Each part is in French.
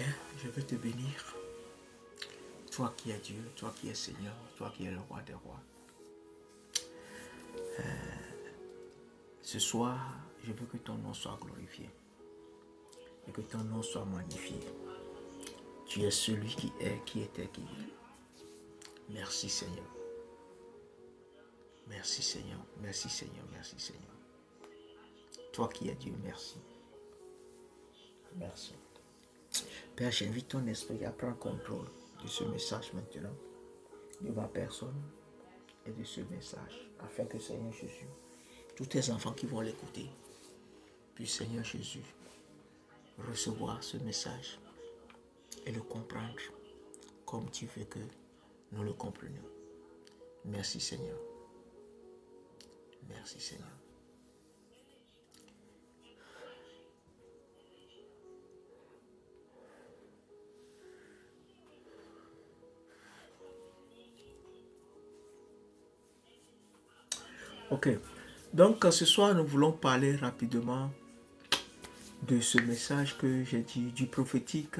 Père, je veux te bénir. Toi qui es Dieu, toi qui es Seigneur, toi qui es le roi des rois. Ce soir, je veux que ton nom soit glorifié et que ton nom soit magnifié. Tu es celui qui est, qui était, qui est. Merci Seigneur. Merci Seigneur, merci Seigneur, merci Seigneur. Toi qui es Dieu, merci. Merci. Père, j'invite ton esprit à prendre contrôle de ce message maintenant, de ma personne et de ce message, afin que Seigneur Jésus, tous tes enfants qui vont l'écouter, puissent Seigneur Jésus recevoir ce message et le comprendre comme tu veux que nous le comprenions. Merci Seigneur. Merci Seigneur. Ok, donc ce soir nous voulons parler rapidement de ce message que j'ai dit, du prophétique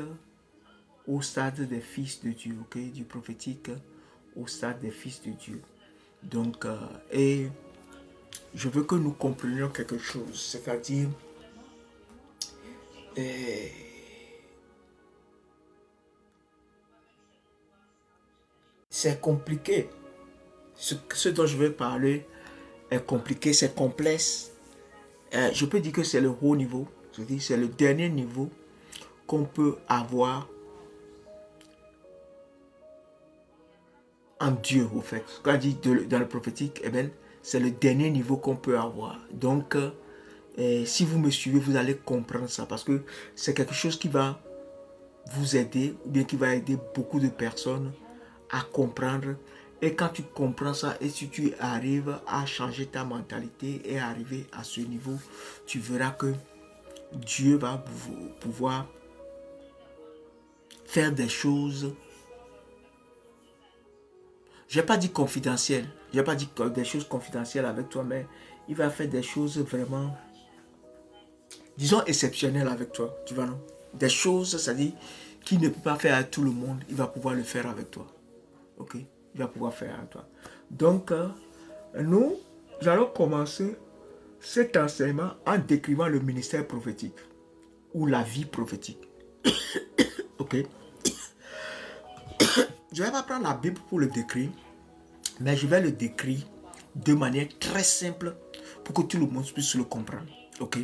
au stade des fils de Dieu, ok, du prophétique au stade des fils de Dieu. Donc, et je veux que nous comprenions quelque chose, c'est-à-dire, c'est compliqué. Ce dont je vais parler est compliqué, c'est complexe. Je peux dire que c'est le haut niveau, c'est-à-dire c'est le dernier niveau qu'on peut avoir en Dieu, au fait. Quand on dit dans le prophétique, eh bien, c'est le dernier niveau qu'on peut avoir. Donc, si vous me suivez, vous allez comprendre ça, parce que c'est quelque chose qui va vous aider, ou bien qui va aider beaucoup de personnes à comprendre. Et quand tu comprends ça, et si tu arrives à changer ta mentalité et arriver à ce niveau, tu verras que Dieu va pouvoir faire des choses. Je n'ai pas dit confidentielles, je n'ai pas dit des choses confidentielles avec toi, mais il va faire des choses vraiment, disons, exceptionnelles avec toi, tu vois, non? Des choses, c'est-à-dire, qu'il ne peut pas faire à tout le monde, il va pouvoir le faire avec toi. Ok? Il va pouvoir faire avec toi. Donc, nous allons commencer cet enseignement en décrivant le ministère prophétique ou la vie prophétique. Ok? Je ne vais pas prendre la Bible pour le décrire, mais je vais le décrire de manière très simple pour que tout le monde puisse le comprendre. Ok?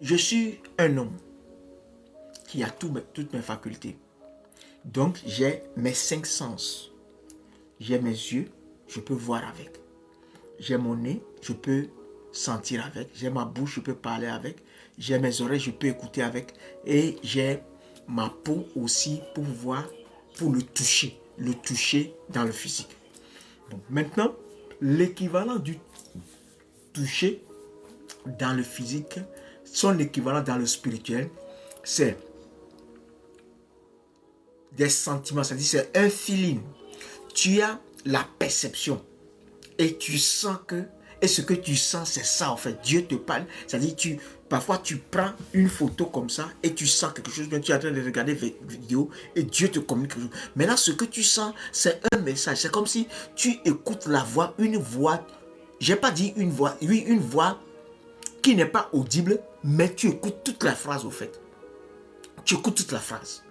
Je suis un homme qui a toutes mes facultés. Donc, j'ai mes 5 sens. J'ai mes yeux, je peux voir avec. J'ai mon nez, je peux sentir avec. J'ai ma bouche, je peux parler avec. J'ai mes oreilles, je peux écouter avec. Et j'ai ma peau aussi pour pouvoir, pour le toucher dans le physique. Donc maintenant, l'équivalent du toucher dans le physique, son équivalent dans le spirituel, c'est des sentiments, c'est-à-dire c'est un feeling. Tu as la perception et tu sens que, et ce que tu sens, c'est ça en fait. Dieu te parle, c'est-à-dire parfois tu prends une photo comme ça et tu sens quelque chose, bien tu es en train de regarder une vidéo et Dieu te communique quelque chose. Maintenant, ce que tu sens, c'est un message. C'est comme si tu écoutes la voix, une voix, j'ai pas dit une voix, oui, une voix qui n'est pas audible, mais tu écoutes toute la phrase au fait. Tu écoutes toute la phrase.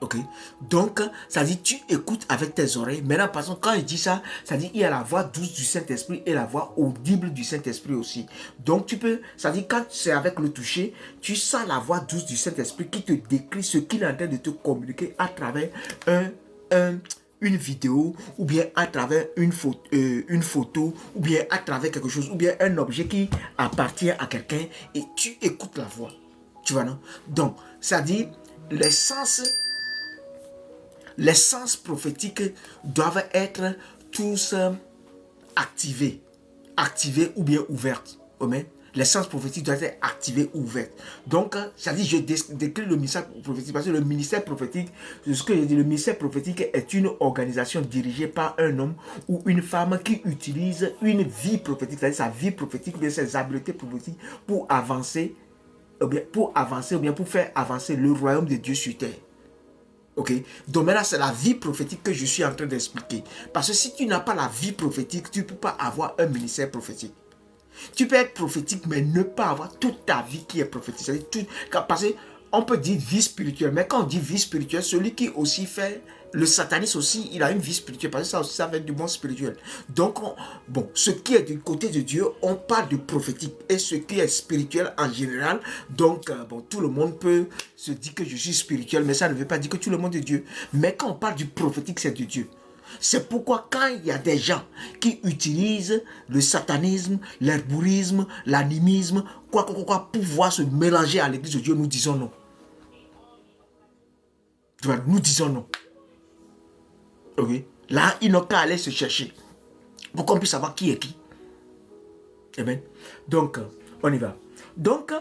Ok, donc ça dit tu écoutes avec tes oreilles. Maintenant, par exemple, quand il dit ça, ça dit il y a la voix douce du Saint-Esprit et la voix audible du Saint-Esprit aussi. Donc tu peux, ça dit quand c'est avec le toucher, tu sens la voix douce du Saint-Esprit qui te décrit ce qu'il est en train de te communiquer à travers une vidéo, ou bien à travers une photo, ou bien à travers quelque chose, ou bien un objet qui appartient à quelqu'un et tu écoutes la voix. Tu vois, non? Donc, ça dit les sens prophétiques doivent être tous activés ou bien ouverts. Amen. Les sens prophétiques doivent être activés ou ouverts. Donc, ça dit, je décris le ministère prophétique parce que le ministère prophétique, ce que j'ai dit, le ministère prophétique est une organisation dirigée par un homme ou une femme qui utilise une vie prophétique, c'est-à-dire sa vie prophétique, ou bien ses habiletés prophétiques pour avancer ou bien pour avancer, ou bien pour faire avancer le royaume de Dieu sur terre. Ok? Donc maintenant, c'est la vie prophétique que je suis en train d'expliquer. Parce que si tu n'as pas la vie prophétique, tu ne peux pas avoir un ministère prophétique. Tu peux être prophétique, mais ne pas avoir toute ta vie qui est prophétique. C'est-à-dire parce qu'on peut dire vie spirituelle, mais quand on dit vie spirituelle, celui qui aussi fait le satanisme aussi, il a une vie spirituelle, parce que ça aussi, ça va être du monde spirituel. Donc, bon, ce qui est du côté de Dieu, on parle de prophétique. Et ce qui est spirituel en général, donc, bon, tout le monde peut se dire que je suis spirituel, mais ça ne veut pas dire que tout le monde est Dieu. Mais quand on parle du prophétique, c'est de Dieu. C'est pourquoi quand il y a des gens qui utilisent le satanisme, l'herbourisme, l'animisme, quoi, pour pouvoir se mélanger à l'église de Dieu, nous disons non. Nous disons non. Ok? Là, ils n'ont qu'à aller se chercher pour qu'on puisse savoir qui est qui. Amen. Donc, on y va. Donc,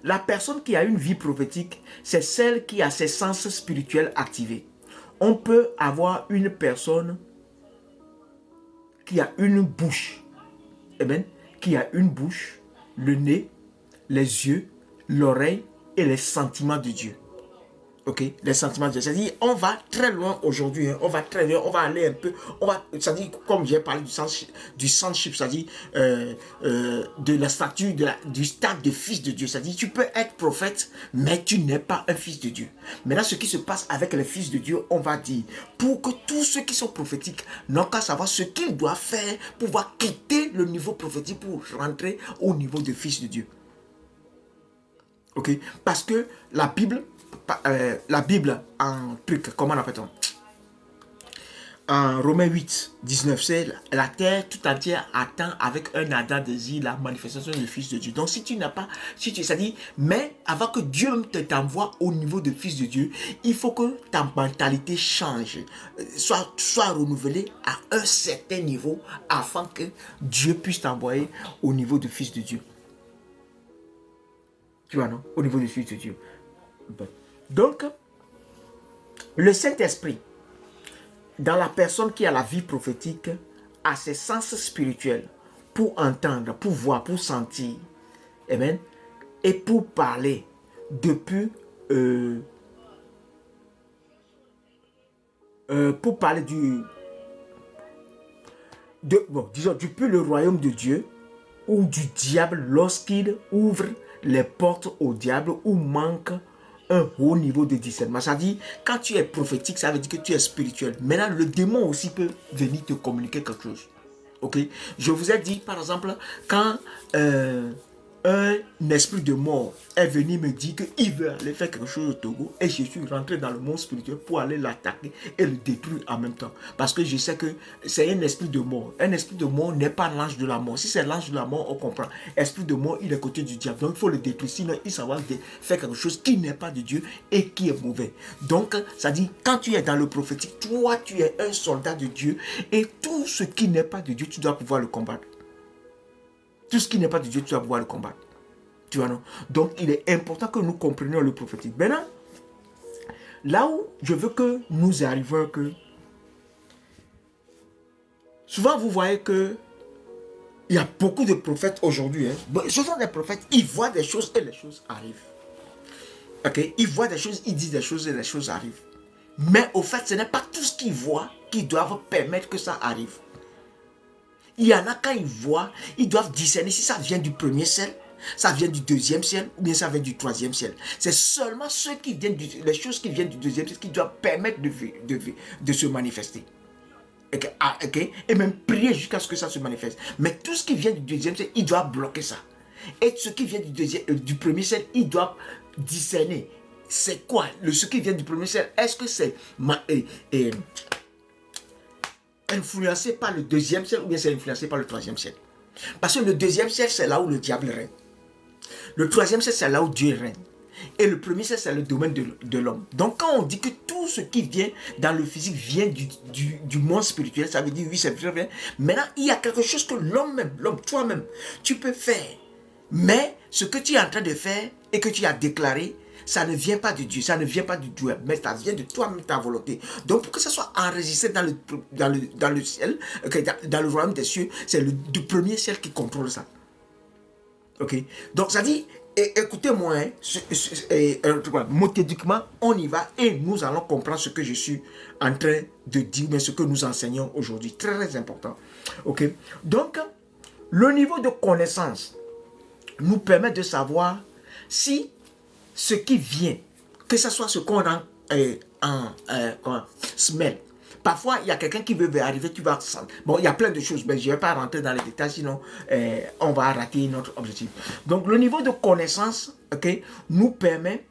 la personne qui a une vie prophétique, c'est celle qui a ses sens spirituels activés. On peut avoir une personne qui a une bouche, amen, qui a une bouche, le nez, les yeux, l'oreille et les sentiments de Dieu. Ok, les sentiments de Dieu. C'est-à-dire, on va très loin aujourd'hui, hein, on va très loin, on va aller un peu, c'est-à-dire, comme j'ai parlé du sonship, c'est-à-dire de la statue, du stade de fils de Dieu. C'est-à-dire, tu peux être prophète, mais tu n'es pas un fils de Dieu. Maintenant, ce qui se passe avec les fils de Dieu, on va dire, pour que tous ceux qui sont prophétiques n'ont qu'à savoir ce qu'ils doivent faire pour pouvoir quitter le niveau prophétique pour rentrer au niveau de fils de Dieu. Ok, parce que la Bible en truc, comment on appelle-t-on? En Romains 8, 19, c'est la terre tout entière attend avec un ardent désir la manifestation du Fils de Dieu. Donc si tu n'as pas, ça dit, mais avant que Dieu t'envoie au niveau de Fils de Dieu, il faut que ta mentalité change, soit renouvelée à un certain niveau afin que Dieu puisse t'envoyer au niveau de Fils de Dieu. Tu vois, non? Au niveau du Fils de Dieu. Donc, le Saint-Esprit, dans la personne qui a la vie prophétique, a ses sens spirituels pour entendre, pour voir, pour sentir, amen, et pour parler depuis, pour parler disons, depuis le royaume de Dieu ou du diable lorsqu'il ouvre les portes au diable ou manque un haut niveau de discernement. Ça dit, quand tu es prophétique, ça veut dire que tu es spirituel. Maintenant, le démon aussi peut venir te communiquer quelque chose. Ok? Je vous ai dit, par exemple, quand un esprit de mort est venu me dire qu'il veut aller faire quelque chose au Togo et je suis rentré dans le monde spirituel pour aller l'attaquer et le détruire en même temps. Parce que je sais que c'est un esprit de mort. Un esprit de mort n'est pas l'ange de la mort. Si c'est l'ange de la mort, on comprend. Esprit de mort, il est côté du diable. Donc il faut le détruire. Sinon, il saura faire quelque chose qui n'est pas de Dieu et qui est mauvais. Donc, ça dit, quand tu es dans le prophétique, toi, tu es un soldat de Dieu et tout ce qui n'est pas de Dieu, tu dois pouvoir le combattre. Tout ce qui n'est pas de Dieu, tu dois pouvoir le combattre. Tu vois, non? Donc, il est important que nous comprenions le prophétique. Maintenant, là où je veux que nous arrivions, que souvent vous voyez que il y a beaucoup de prophètes aujourd'hui. Ce sont des prophètes, ils voient des choses et les choses arrivent. Ok? Ils voient des choses, ils disent des choses et les choses arrivent. Mais au fait, ce n'est pas tout ce qu'ils voient qui doivent permettre que ça arrive. Il y en a quand ils voient, ils doivent discerner si ça vient du premier ciel, ça vient du deuxième ciel ou bien ça vient du troisième ciel. C'est seulement les choses qui viennent du deuxième ciel qui doivent permettre de se manifester. Okay? Et même prier jusqu'à ce que ça se manifeste. Mais tout ce qui vient du deuxième ciel, ils doivent bloquer ça. Et ce qui vient du premier ciel, ils doivent discerner. C'est quoi ce qui vient du premier ciel? Est-ce que c'est influencé par le deuxième ciel ou bien c'est influencé par le troisième ciel? Parce que le deuxième ciel, c'est là où le diable règne. Le troisième ciel, c'est là où Dieu règne. Et le premier ciel, c'est le domaine de l'homme. Donc, quand on dit que tout ce qui vient dans le physique vient du monde spirituel, ça veut dire, oui, c'est vrai. Maintenant, il y a quelque chose que l'homme, toi-même, tu peux faire. Mais ce que tu es en train de faire et que tu as déclaré, ça ne vient pas de Dieu, ça ne vient pas du Dieu, mais ça vient de toi-même, ta volonté. Donc, pour que ça soit enregistré dans le ciel, dans le royaume des cieux, c'est le premier ciel qui contrôle ça. Ok? Donc, ça dit, Et écoutez-moi, hein, méthodiquement, on y va et nous allons comprendre ce que je suis en train de dire, mais ce que nous enseignons aujourd'hui. Très important. Ok. Donc, le niveau de connaissance nous permet de savoir si ce qui vient, que ce soit ce qu'on a en smell. Parfois, il y a quelqu'un qui veut arriver, tu vas... Bon, il y a plein de choses, mais je ne vais pas rentrer dans les détails, sinon on va rater notre objectif. Donc, le niveau de connaissance, ok, nous permet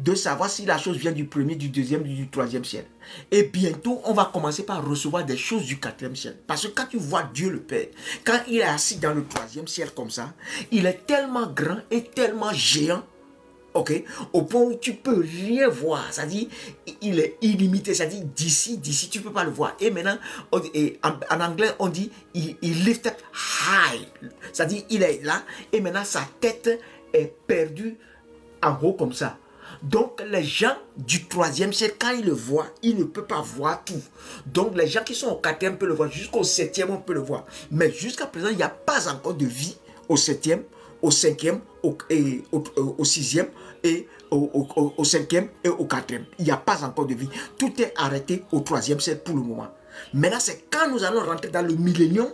de savoir si la chose vient du premier, du deuxième, du troisième ciel. Et bientôt, on va commencer par recevoir des choses du quatrième ciel. Parce que quand tu vois Dieu le Père, quand il est assis dans le troisième ciel comme ça, il est tellement grand et tellement géant, ok, au point où tu peux rien voir, c'est-à-dire il est illimité, c'est-à-dire d'ici tu peux pas le voir. Et maintenant, en anglais on dit il lift up high, c'est-à-dire il est là et maintenant sa tête est perdue en haut comme ça. Donc les gens du troisième ciel, quand ils le voient, ils ne peuvent pas voir tout. Donc les gens qui sont au quatrième peuvent le voir, jusqu'au septième on peut le voir. Mais jusqu'à présent, il n'y a pas encore de vie au septième, au cinquième, au sixième et au cinquième et au quatrième. Il n'y a pas encore de vie. Tout est arrêté au troisième ciel pour le moment. Maintenant, c'est quand nous allons rentrer dans le millénium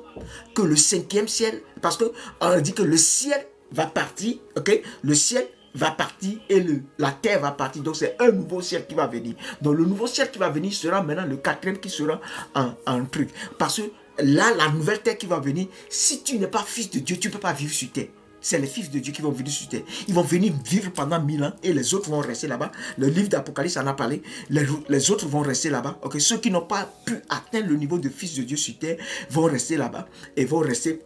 que le cinquième ciel, parce qu'on dit que le ciel va partir, ok? Le ciel va partir et la terre va partir. Donc, c'est un nouveau ciel qui va venir. Donc, le nouveau ciel qui va venir sera maintenant le quatrième qui sera un truc. Parce que là, la nouvelle terre qui va venir, si tu n'es pas fils de Dieu, tu ne peux pas vivre sur terre. C'est les fils de Dieu qui vont venir sur terre. Ils vont venir vivre pendant 1000 ans et les autres vont rester là-bas. Le livre d'Apocalypse en a parlé. Les autres vont rester là-bas. Okay? Ceux qui n'ont pas pu atteindre le niveau de fils de Dieu sur terre vont rester là-bas et vont rester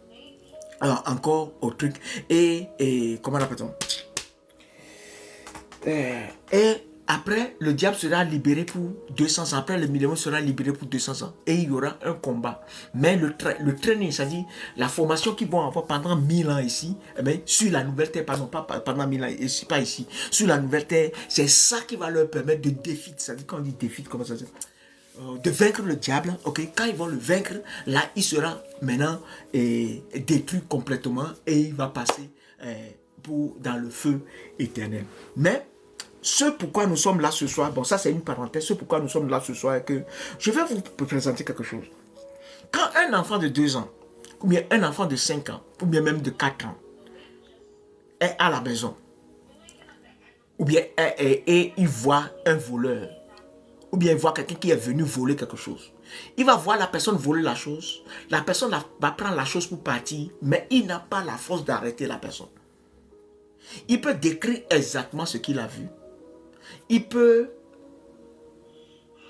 encore au truc. Et comment l'appelle-t-on? Et après, le diable sera libéré pour 200 ans. Après, le millénaire sera libéré pour 200 ans. Et il y aura un combat. Mais le training, c'est-à-dire la formation qu'ils vont avoir pendant 1000 ans ici, eh bien, sur la nouvelle terre, pardon, pas pendant 1000 ans, ici, pas ici, sur la nouvelle terre, c'est ça qui va leur permettre de défier. C'est-à-dire, quand on dit défier, comment ça se dit? De vaincre le diable, ok, quand ils vont le vaincre, là, il sera maintenant détruit complètement et il va passer dans le feu éternel. Mais ce pourquoi nous sommes là ce soir, bon ça c'est une parenthèse, ce pourquoi nous sommes là ce soir est que je vais vous présenter quelque chose. Quand un enfant de 2 ans, ou bien un enfant de 5 ans, ou bien même de 4 ans, est à la maison, ou bien et il voit un voleur, ou bien il voit quelqu'un qui est venu voler quelque chose, il va voir la personne voler la chose, la personne va prendre la chose pour partir, mais il n'a pas la force d'arrêter la personne. Il peut décrire exactement ce qu'il a vu. Il peut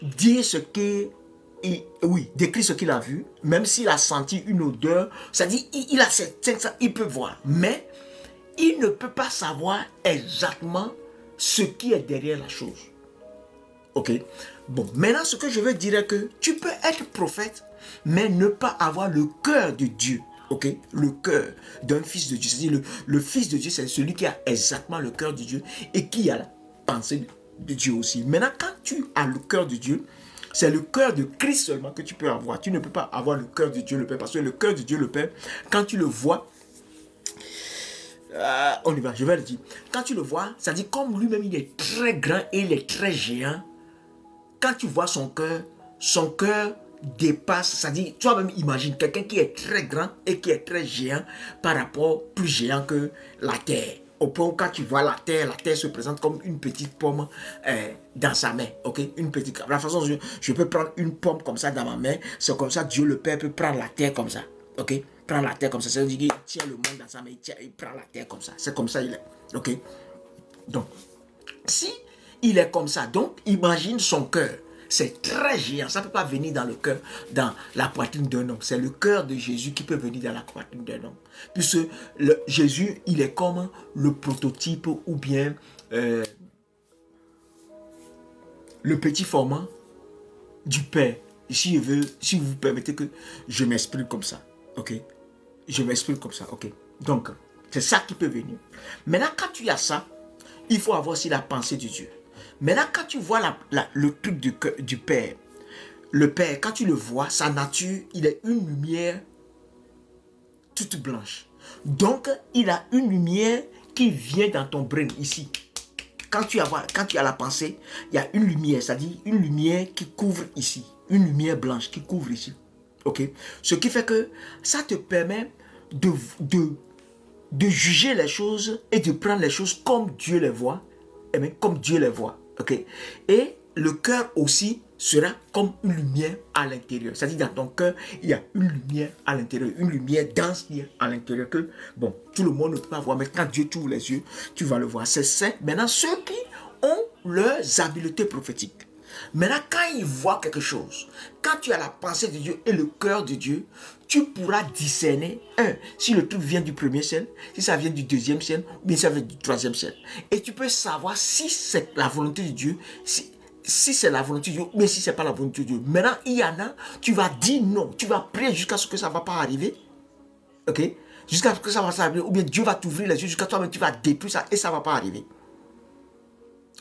dire décrire ce qu'il a vu, même s'il a senti une odeur, c'est-à-dire il a cette sens, il peut voir, mais il ne peut pas savoir exactement ce qui est derrière la chose. Ok? Bon, maintenant ce que je veux dire est que tu peux être prophète, mais ne pas avoir le cœur de Dieu. Ok, le cœur d'un fils de Dieu. C'est-à-dire le fils de Dieu, c'est celui qui a exactement le cœur de Dieu et qui a la pensée de Dieu aussi. Maintenant, quand tu as le cœur de Dieu, c'est le cœur de Christ seulement que tu peux avoir. Tu ne peux pas avoir le cœur de Dieu le Père. Parce que le cœur de Dieu le Père, quand tu le vois, on y va, je vais le dire. Quand tu le vois, ça dit comme lui-même il est très grand et il est très géant. Quand tu vois son cœur dépasse, c'est-à-dire, toi-même imagine quelqu'un qui est très grand et qui est très géant par rapport plus géant que la terre. Au point où quand tu vois la terre se présente comme une petite pomme dans sa main, ok? Une petite, la façon dont je peux prendre une pomme comme ça dans ma main, c'est comme ça Dieu le Père peut prendre la terre comme ça, ok? Prendre la terre comme ça, c'est-à-dire qu'il tient le monde dans sa main, il prend la terre comme ça, c'est comme ça il est, ok? Donc, si il est comme ça, donc imagine son cœur. C'est très géant, ça ne peut pas venir dans le cœur, dans la poitrine d'un homme. C'est le cœur de Jésus qui peut venir dans la poitrine d'un homme. Puisque Jésus, il est comme le prototype ou bien le petit format du Père. Si vous permettez que je m'exprime comme ça, ok? Je m'exprime comme ça, ok? Donc, c'est ça qui peut venir. Maintenant, quand tu as ça, il faut avoir aussi la pensée de Dieu. Maintenant, quand tu vois le truc du Père, le Père, quand tu le vois, sa nature, il est une lumière toute blanche. Donc, il a une lumière qui vient dans ton brain ici, quand tu as la pensée, il y a une lumière, c'est-à-dire une lumière qui couvre ici, une lumière blanche qui couvre ici. Ok? Ce qui fait que ça te permet de juger les choses et de prendre les choses comme Dieu les voit, et même comme Dieu les voit. Ok? Et le cœur aussi sera comme une lumière à l'intérieur. C'est-à-dire dans ton cœur, il y a une lumière à l'intérieur, une lumière dense à l'intérieur que, bon, tout le monde ne peut pas voir, mais quand Dieu t'ouvre les yeux, tu vas le voir. C'est maintenant ceux qui ont leurs habiletés prophétiques. Maintenant, quand ils voient quelque chose, quand tu as la pensée de Dieu et le cœur de Dieu, tu pourras discerner, si le truc vient du premier ciel, si ça vient du deuxième ciel, ou bien ça vient du troisième ciel. Et tu peux savoir si c'est la volonté de Dieu, si c'est la volonté de Dieu, mais si ce n'est pas la volonté de Dieu. Maintenant, il y en a, tu vas dire non, tu vas prier jusqu'à ce que ça ne va pas arriver. Ok? Jusqu'à ce que ça va arriver, ou bien Dieu va t'ouvrir les yeux, jusqu'à toi-même, tu vas détruire ça, et ça ne va pas arriver.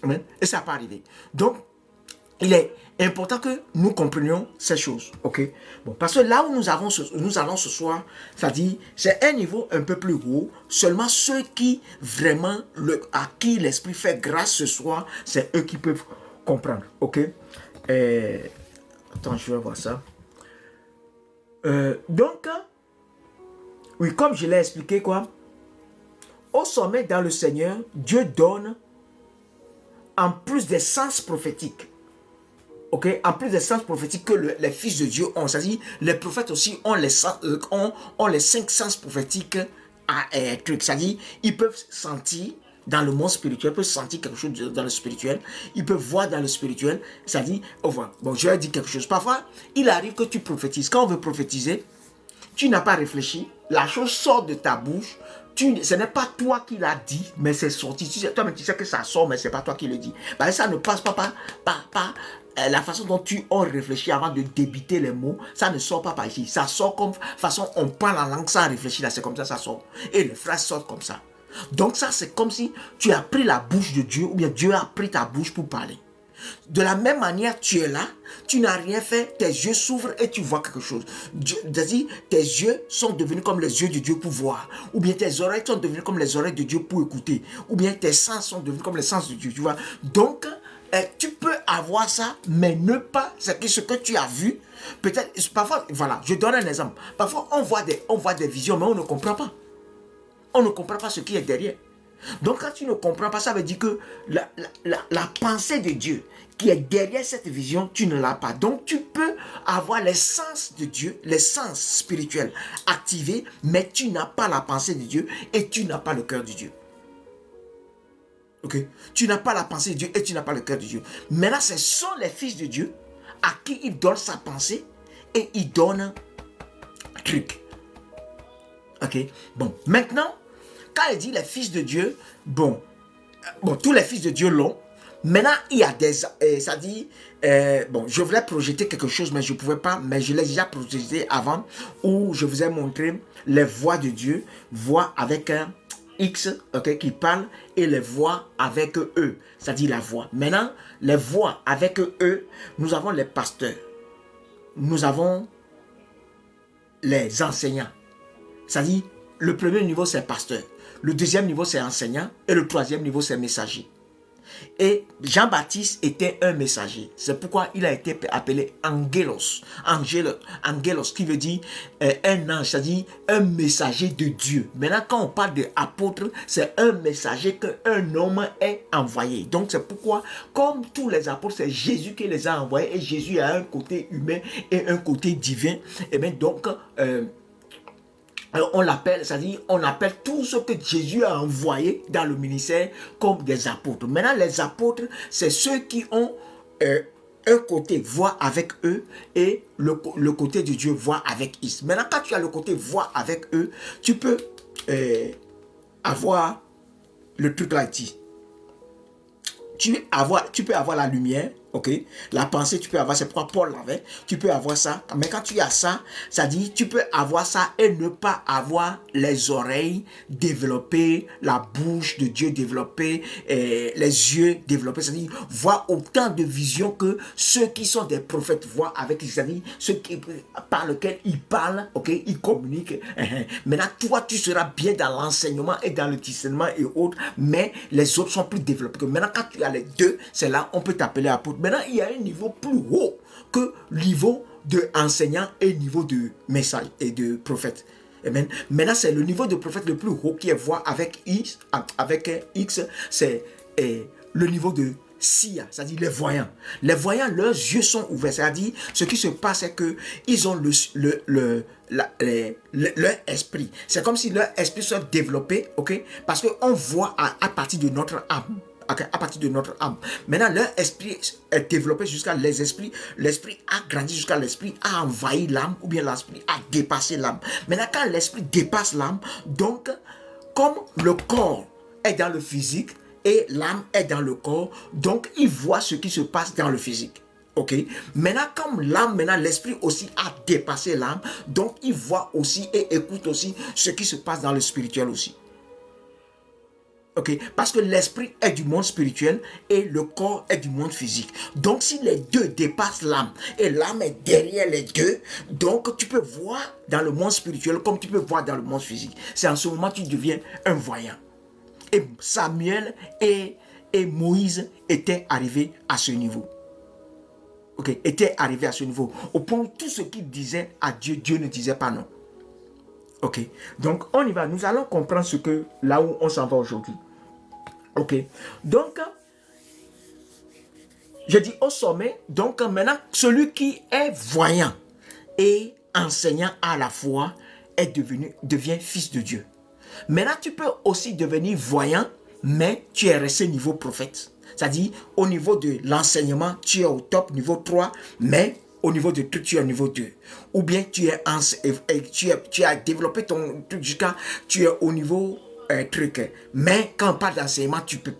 Amen? Et ça ne va pas arriver. Donc, il est important que nous comprenions ces choses. Ok? Bon, parce que là où nous allons ce soir, c'est-à-dire, c'est un niveau un peu plus haut. Seulement ceux qui vraiment, à qui l'Esprit fait grâce ce soir, c'est eux qui peuvent comprendre. Ok? Attends, je vais voir ça. Donc, oui, comme je l'ai expliqué, quoi, au sommet dans le Seigneur, Dieu donne, en plus des sens prophétiques, ok, en plus des sens prophétiques que les fils de Dieu ont, c'est-à-dire les prophètes aussi ont les 5 sens prophétiques c'est-à-dire ils peuvent sentir dans le monde spirituel, ils peuvent sentir quelque chose dans le spirituel, ils peuvent voir dans le spirituel, c'est-à-dire, bon, je vais dire quelque chose. Parfois, il arrive que tu prophétises. Quand on veut prophétiser, tu n'as pas réfléchi, la chose sort de ta bouche, ce n'est pas toi qui l'as dit, mais c'est sorti. Toi-même, tu sais que ça sort, mais ce n'est pas toi qui le dis. Parce que ça ne passe pas par la façon dont tu as réfléchi avant de débiter les mots, ça ne sort pas par ici. Ça sort comme façon, on prend la langue sans réfléchir, là, c'est comme ça sort. Et les phrases sortent comme ça. Donc ça, c'est comme si tu as pris la bouche de Dieu, ou bien Dieu a pris ta bouche pour parler. De la même manière, tu es là, tu n'as rien fait, tes yeux s'ouvrent et tu vois quelque chose. C'est-à-dire, tes yeux sont devenus comme les yeux de Dieu pour voir. Ou bien tes oreilles sont devenues comme les oreilles de Dieu pour écouter. Ou bien tes sens sont devenus comme les sens de Dieu, tu vois. Donc, tu peux avoir ça, mais ne pas, c'est ce que tu as vu. Peut-être, parfois, voilà, je donne un exemple. Parfois, on voit des visions, mais on ne comprend pas. On ne comprend pas ce qui est derrière. Donc quand tu ne comprends pas, ça veut dire que la pensée de Dieu qui est derrière cette vision, tu ne l'as pas. Donc tu peux avoir les sens de Dieu, les sens spirituels activés, mais tu n'as pas la pensée de Dieu et tu n'as pas le cœur de Dieu. Ok? Tu n'as pas la pensée de Dieu et tu n'as pas le cœur de Dieu. Maintenant, ce sont les fils de Dieu à qui il donne sa pensée et il donne un truc. Ok? Bon, maintenant, quand il dit les fils de Dieu, bon, tous les fils de Dieu l'ont. Maintenant, il y a des, ça dit, bon, je voulais projeter quelque chose, mais je ne pouvais pas, mais je l'ai déjà projeté avant, où je vous ai montré les voix de Dieu, voix avec un X, ok, qui parle, et les voix avec eux, c'est-à-dire la voix. Maintenant, les voix avec eux, nous avons les pasteurs, nous avons les enseignants, c'est-à-dire, le premier niveau, c'est pasteur. Le deuxième niveau, c'est enseignant. Et le troisième niveau, c'est messager. Et Jean-Baptiste était un messager. C'est pourquoi il a été appelé Angelos. Angelos, qui veut dire un ange, c'est-à-dire un messager de Dieu. Maintenant, quand on parle d'apôtre, c'est un messager qu'un homme est envoyé. Donc, c'est pourquoi, comme tous les apôtres, c'est Jésus qui les a envoyés. Et Jésus a un côté humain et un côté divin. Et bien, donc, on l'appelle, c'est-à-dire on appelle tout ce que Jésus a envoyé dans le ministère comme des apôtres. Maintenant, les apôtres, c'est ceux qui ont un côté voix avec eux et le côté de Dieu voix avec Is. Maintenant, quand tu as le côté voix avec eux, tu peux avoir le truc là ici. Tu peux avoir la lumière, ok? La pensée, tu peux avoir, c'est pourquoi Paul l'avait, tu peux avoir ça. Mais quand tu as ça, ça dit, tu peux avoir ça et ne pas avoir les oreilles développées, la bouche de Dieu développée, et les yeux développés. C'est-à-dire, voir autant de visions que ceux qui sont des prophètes voient avec, c'est-à-dire, ceux qui, par lesquels ils parlent, ok? Ils communiquent. Maintenant, toi, tu seras bien dans l'enseignement et dans le discernement et autres, mais les autres sont plus développés. Maintenant, quand tu as les deux, c'est là on peut t'appeler apôtre. Maintenant, il y a un niveau plus haut que niveau de enseignant et niveau de message et de prophète. Amen. Maintenant, c'est le niveau de prophète le plus haut qui est voir avec X, c'est le niveau de Sia, c'est-à-dire les voyants. Les voyants, leurs yeux sont ouverts. C'est-à-dire, ce qui se passe, c'est qu'ils ont leur esprit. C'est comme si leur esprit soit développé, ok? Parce qu'on voit à partir de notre âme. Okay, à partir de notre âme. Maintenant, leur esprit est développé jusqu'à les esprits. L'esprit a grandi jusqu'à l'esprit a envahi l'âme ou bien l'esprit a dépassé l'âme. Maintenant, quand l'esprit dépasse l'âme, donc, comme le corps est dans le physique et l'âme est dans le corps, donc, il voit ce qui se passe dans le physique. Ok. Maintenant, comme l'âme, maintenant, l'esprit aussi a dépassé l'âme, donc, il voit aussi et écoute aussi ce qui se passe dans le spirituel aussi. Okay? Parce que l'esprit est du monde spirituel et le corps est du monde physique. Donc, si les deux dépassent l'âme et l'âme est derrière les deux, donc tu peux voir dans le monde spirituel comme tu peux voir dans le monde physique. C'est en ce moment que tu deviens un voyant. Et Samuel et Moïse étaient arrivés à ce niveau. Okay? Étaient arrivés à ce niveau. Au point où tout ce qu'ils disaient à Dieu, Dieu ne disait pas non. Ok. Donc, on y va. Nous allons comprendre ce que, là où on s'en va aujourd'hui. Ok, donc, je dis au sommet, donc maintenant, celui qui est voyant et enseignant à la fois devient fils de Dieu. Maintenant, tu peux aussi devenir voyant, mais tu es resté niveau prophète. C'est-à-dire, au niveau de l'enseignement, tu es au top, niveau 3, mais au niveau de tout, tu es au niveau 2. Ou bien tu as développé ton truc jusqu'à, tu es au niveau truc. Mais quand on parle d'enseignement, tu peux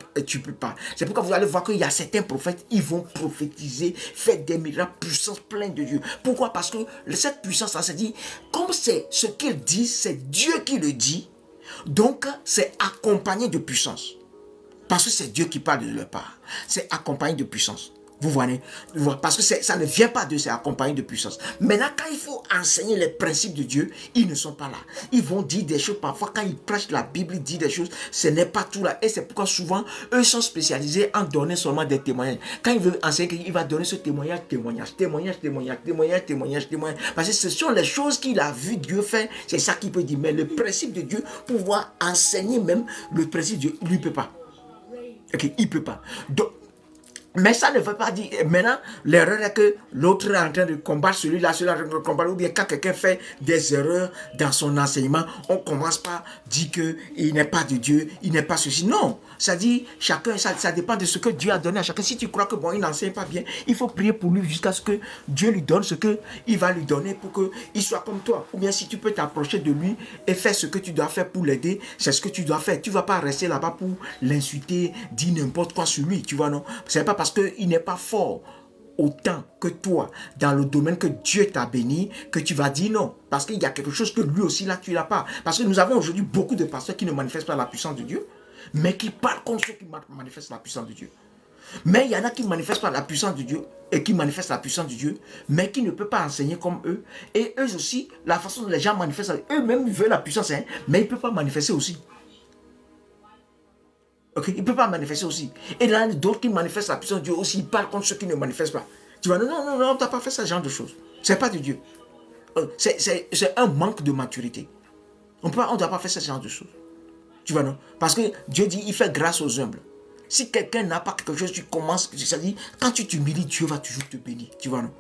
pas. C'est pourquoi vous allez voir qu'il y a certains prophètes, ils vont prophétiser, faire des miracles, puissance pleine de Dieu. Pourquoi? Parce que cette puissance, ça se dit, comme c'est ce qu'il dit, c'est Dieu qui le dit, donc c'est accompagné de puissance. Parce que c'est Dieu qui parle de leur part. C'est accompagné de puissance. Vous voyez, parce que ça ne vient pas de c'est accompagné de puissance. Maintenant, quand il faut enseigner les principes de Dieu, ils ne sont pas là. Ils vont dire des choses, parfois quand ils prêchent la Bible, ils disent des choses, ce n'est pas tout là. Et c'est pourquoi souvent, eux sont spécialisés en donnant seulement des témoignages. Quand il veut enseigner, il va donner ce témoignage. Parce que ce sont les choses qu'il a vu Dieu faire, c'est ça qu'il peut dire. Mais le principe de Dieu, pouvoir enseigner même le principe de Dieu, lui ne peut pas. Ok, il ne peut pas. Donc, mais ça ne veut pas dire, maintenant, l'erreur est que l'autre est en train de combattre celui-là, celui-là est en train de combattre, ou bien quand quelqu'un fait des erreurs dans son enseignement, on commence par dire qu'il n'est pas de Dieu, il n'est pas ceci. Non, ça dit, chacun, ça dépend de ce que Dieu a donné à chacun. Si tu crois que bon, il n'enseigne pas bien, il faut prier pour lui jusqu'à ce que Dieu lui donne ce qu'il va lui donner pour qu'il soit comme toi. Ou bien si tu peux t'approcher de lui et faire ce que tu dois faire pour l'aider, c'est ce que tu dois faire. Tu ne vas pas rester là-bas pour l'insulter, dire n'importe quoi sur lui, tu vois, non? C'est pas parce qu'il n'est pas fort autant que toi dans le domaine que Dieu t'a béni que tu vas dire non. Parce qu'il y a quelque chose que lui aussi là tu n'as pas. Parce que nous avons aujourd'hui beaucoup de pasteurs qui ne manifestent pas la puissance de Dieu, mais qui parlent contre ceux qui manifestent la puissance de Dieu. Mais il y en a qui ne manifestent pas la puissance de Dieu et qui manifestent la puissance de Dieu, mais qui ne peuvent pas enseigner comme eux. Et eux aussi, la façon dont les gens manifestent, eux-mêmes veulent la puissance, hein, mais ils ne peuvent pas manifester aussi. Okay? Il ne peut pas manifester aussi. Et il y en a d'autres qui manifestent la puissance de Dieu aussi. Ils parlent contre ceux qui ne manifestent pas. Tu vois, non, on ne t'a pas fait ce genre de choses. Ce n'est pas de Dieu. C'est un manque de maturité. On ne doit pas faire ce genre de choses. Tu vois, non? Parce que Dieu dit, il fait grâce aux humbles. Si quelqu'un n'a pas quelque chose, tu commences, c'est-à-dire, quand tu t'humilies, Dieu va toujours te bénir. Tu vois, non?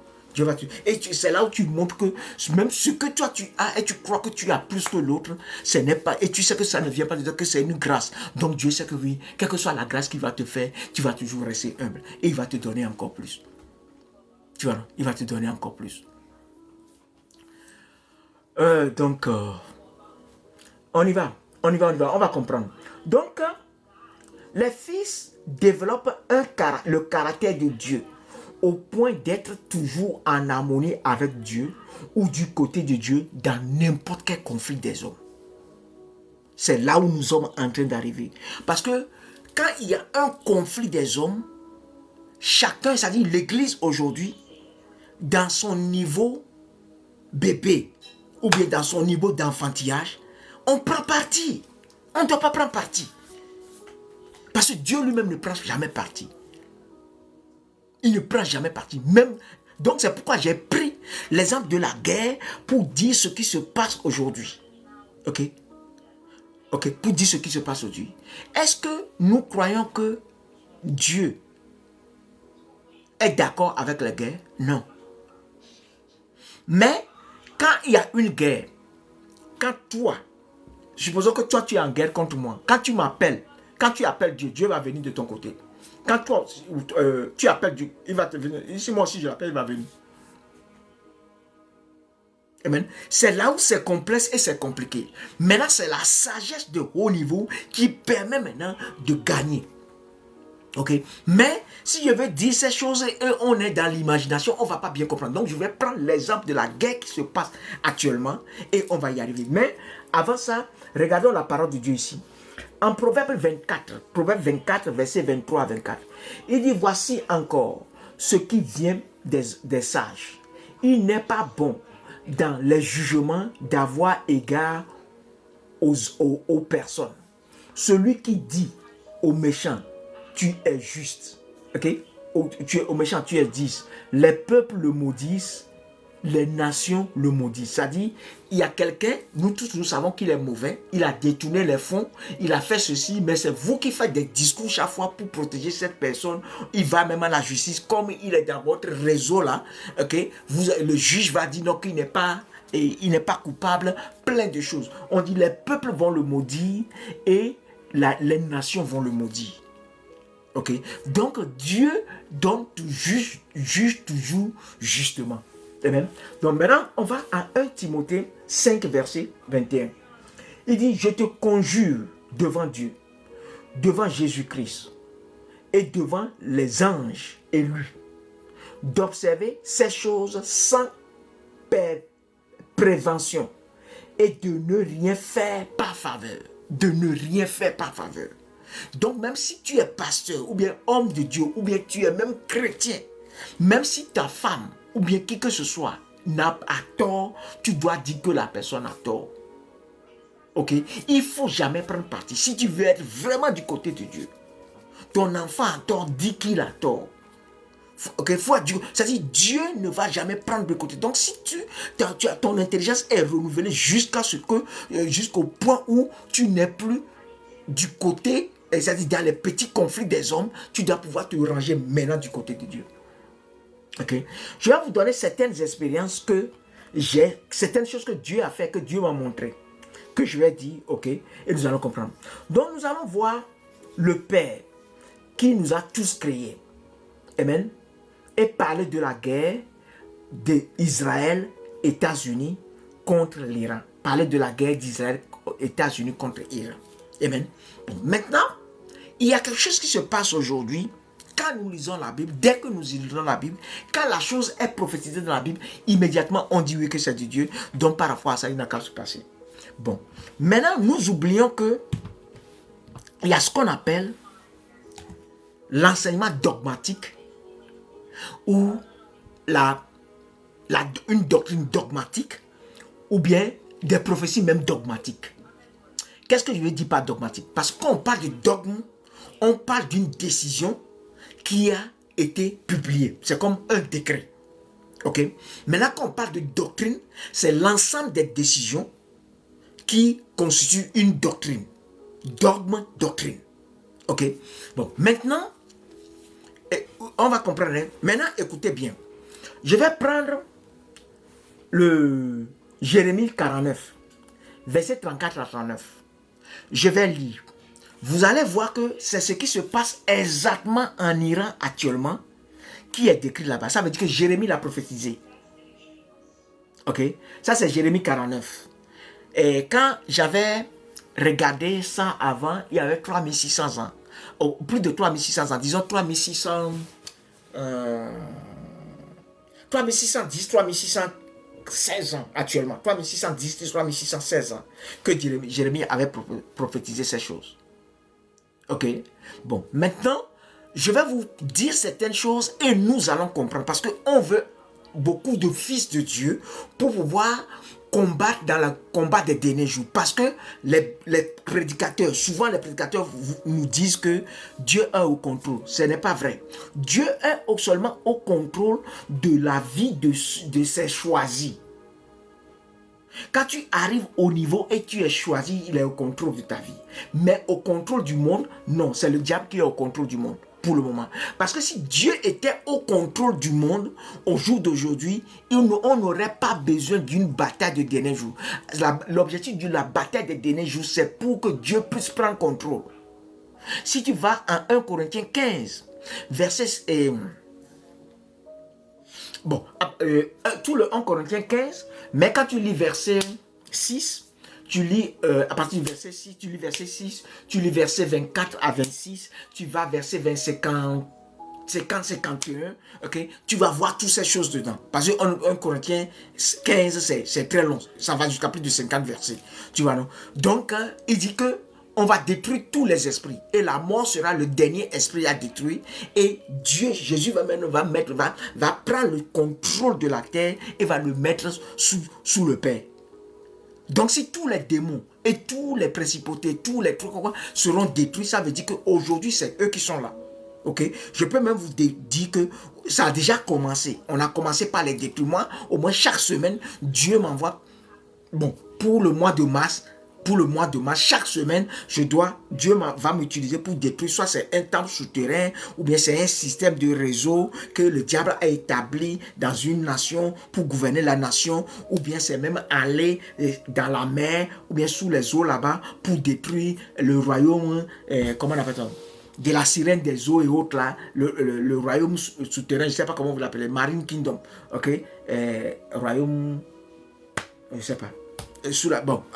Et c'est là où tu montres que même ce que toi tu as et tu crois que tu as plus que l'autre, ce n'est pas, et tu sais que ça ne vient pas de dire que c'est une grâce. Donc Dieu sait que oui, quelle que soit la grâce qu'il va te faire, tu vas toujours rester humble et il va te donner encore plus. Tu vois, il va te donner encore plus. On y va, on va comprendre. Donc, les fils développent le caractère de Dieu. au point d'être toujours en harmonie avec Dieu ou du côté de Dieu dans n'importe quel conflit des hommes. C'est là où nous sommes en train d'arriver. Parce que quand il y a un conflit des hommes, chacun, c'est-à-dire l'Église aujourd'hui, dans son niveau bébé ou bien dans son niveau d'enfantillage, on prend parti. On ne doit pas prendre parti. Parce que Dieu lui-même ne prend jamais parti. Il ne prend jamais parti. Même, donc c'est pourquoi j'ai pris l'exemple de la guerre pour dire ce qui se passe aujourd'hui. Ok? Ok, pour dire ce qui se passe aujourd'hui. Est-ce que nous croyons que Dieu est d'accord avec la guerre? Non. Mais quand il y a une guerre, quand toi, supposons que toi tu es en guerre contre moi, quand tu m'appelles, quand tu appelles Dieu, Dieu va venir de ton côté. Quand toi, tu appelles Dieu, il va te venir. Ici, moi aussi, je l'appelle, il va venir. Amen. C'est là où c'est complexe et c'est compliqué. Maintenant, c'est la sagesse de haut niveau qui permet maintenant de gagner. Ok? Mais si je veux dire ces choses et on est dans l'imagination, on ne va pas bien comprendre. Donc, je vais prendre l'exemple de la guerre qui se passe actuellement et on va y arriver. Mais avant ça, regardons la parole de Dieu ici. En Proverbe 24, verset 23 à 24, il dit, voici encore ce qui vient des sages. Il n'est pas bon dans les jugements d'avoir égard aux personnes. Celui qui dit aux méchants, tu es juste. Ok? Au méchant, tu es 10. Les peuples le maudissent, les nations le maudissent. C'est-à-dire, il y a quelqu'un, nous tous nous savons qu'il est mauvais, il a détourné les fonds, il a fait ceci, mais c'est vous qui faites des discours chaque fois pour protéger cette personne. Il va même à la justice, comme il est dans votre réseau là, ok? Le juge va dire non, qu'il n'est pas, il n'est pas coupable, plein de choses. On dit les peuples vont le maudire et les nations vont le maudire. Ok? Donc Dieu juge toujours justement. Amen. Donc maintenant, on va à 1 Timothée 5, verset 21. Il dit, je te conjure devant Dieu, devant Jésus-Christ et devant les anges élus, d'observer ces choses sans prévention et de ne rien faire par faveur. De ne rien faire par faveur. Donc même si tu es pasteur ou bien homme de Dieu ou bien tu es même chrétien, même si ta femme ou bien qui que ce soit n'a pas tort, tu dois dire que la personne a tort. Ok? Il ne faut jamais prendre parti. Si tu veux être vraiment du côté de Dieu, ton enfant a tort, dis qu'il a tort. Ok? C'est-à-dire Dieu ne va jamais prendre de côté. Donc si ton intelligence est renouvelée jusqu'au point où tu n'es plus du côté, c'est-à-dire dans les petits conflits des hommes, tu dois pouvoir te ranger maintenant du côté de Dieu. Okay. Je vais vous donner certaines expériences certaines choses que Dieu a fait, que Dieu m'a montré, que je vais dire, ok, et nous allons comprendre. Donc nous allons voir le Père qui nous a tous créés, amen, et parler de la guerre d'Israël, États-Unis contre l'Iran. Parler de la guerre d'Israël, États-Unis contre l'Iran, amen. Bon, maintenant, il y a quelque chose qui se passe aujourd'hui. Quand nous lisons la Bible, dès que nous lisons la Bible, quand la chose est prophétisée dans la Bible, immédiatement on dit oui que c'est de Dieu. Donc par rapport à ça, il n'a qu'à se passer. Bon, maintenant nous oublions que il y a ce qu'on appelle l'enseignement dogmatique ou une doctrine dogmatique ou bien des prophéties même dogmatiques. Qu'est-ce que je veux dire par dogmatique? Parce qu'on parle de dogme, on parle d'une décision qui a été publié. C'est comme un décret. Ok? Maintenant, quand on parle de doctrine, c'est l'ensemble des décisions qui constituent une doctrine. Dogme, doctrine. Ok? Bon, maintenant, on va comprendre. Hein? Maintenant, écoutez bien. Je vais prendre le Jérémie 49, verset 34 à 39. Je vais lire. Vous allez voir que c'est ce qui se passe exactement en Iran actuellement qui est décrit là-bas. Ça veut dire que Jérémie l'a prophétisé. Ok? Ça, c'est Jérémie 49. Et quand j'avais regardé ça avant, il y avait 3600 ans. Plus de 3600 ans. Disons 3600... 3610, 3616 ans actuellement. 3610, 3616 ans que Jérémie avait prophétisé ces choses. Ok. Bon, maintenant, je vais vous dire certaines choses et nous allons comprendre parce qu'on veut beaucoup de fils de Dieu pour pouvoir combattre dans le combat des derniers jours. Parce que les prédicateurs, souvent les prédicateurs nous disent que Dieu est au contrôle. Ce n'est pas vrai. Dieu est seulement au contrôle de la vie de ses choisis. Quand tu arrives au niveau et tu es choisi, il est au contrôle de ta vie. Mais au contrôle du monde, non, c'est le diable qui est au contrôle du monde pour le moment. Parce que si Dieu était au contrôle du monde, au jour d'aujourd'hui, on n'aurait pas besoin d'une bataille de dernier jour. L'objectif de la bataille des derniers jours, c'est pour que Dieu puisse prendre contrôle. Si tu vas en 1 Corinthiens 15, verset... tout le 1 Corinthiens 15, mais quand tu lis verset 6, tu lis à partir du verset 6, tu lis verset 6, tu lis verset 24 à 26, tu vas verset 50, 51, ok, tu vas voir toutes ces choses dedans. Parce que 1 Corinthiens 15, c'est très long, ça va jusqu'à plus de 50 versets, tu vois, non? Donc, il dit que on va détruire tous les esprits. Et la mort sera le dernier esprit à détruire. Et Dieu, Jésus va prendre le contrôle de la terre et va le mettre sous le Père. Donc si tous les démons et tous les principautés, tous les trucs seront détruits, ça veut dire qu'aujourd'hui, c'est eux qui sont là. Ok? Je peux même vous dire que ça a déjà commencé. On a commencé par les détruire. Moi, au moins chaque semaine, Dieu m'envoie, pour le mois de mars, chaque semaine, Dieu va m'utiliser pour détruire, soit c'est un temple souterrain, ou bien c'est un système de réseau que le diable a établi dans une nation pour gouverner la nation, ou bien c'est même aller dans la mer, ou bien sous les eaux là-bas pour détruire le royaume, comment on appelle ça, de la sirène des eaux et autres là, le royaume souterrain, je ne sais pas comment vous l'appelez, Marine Kingdom, ok, royaume, je ne sais pas.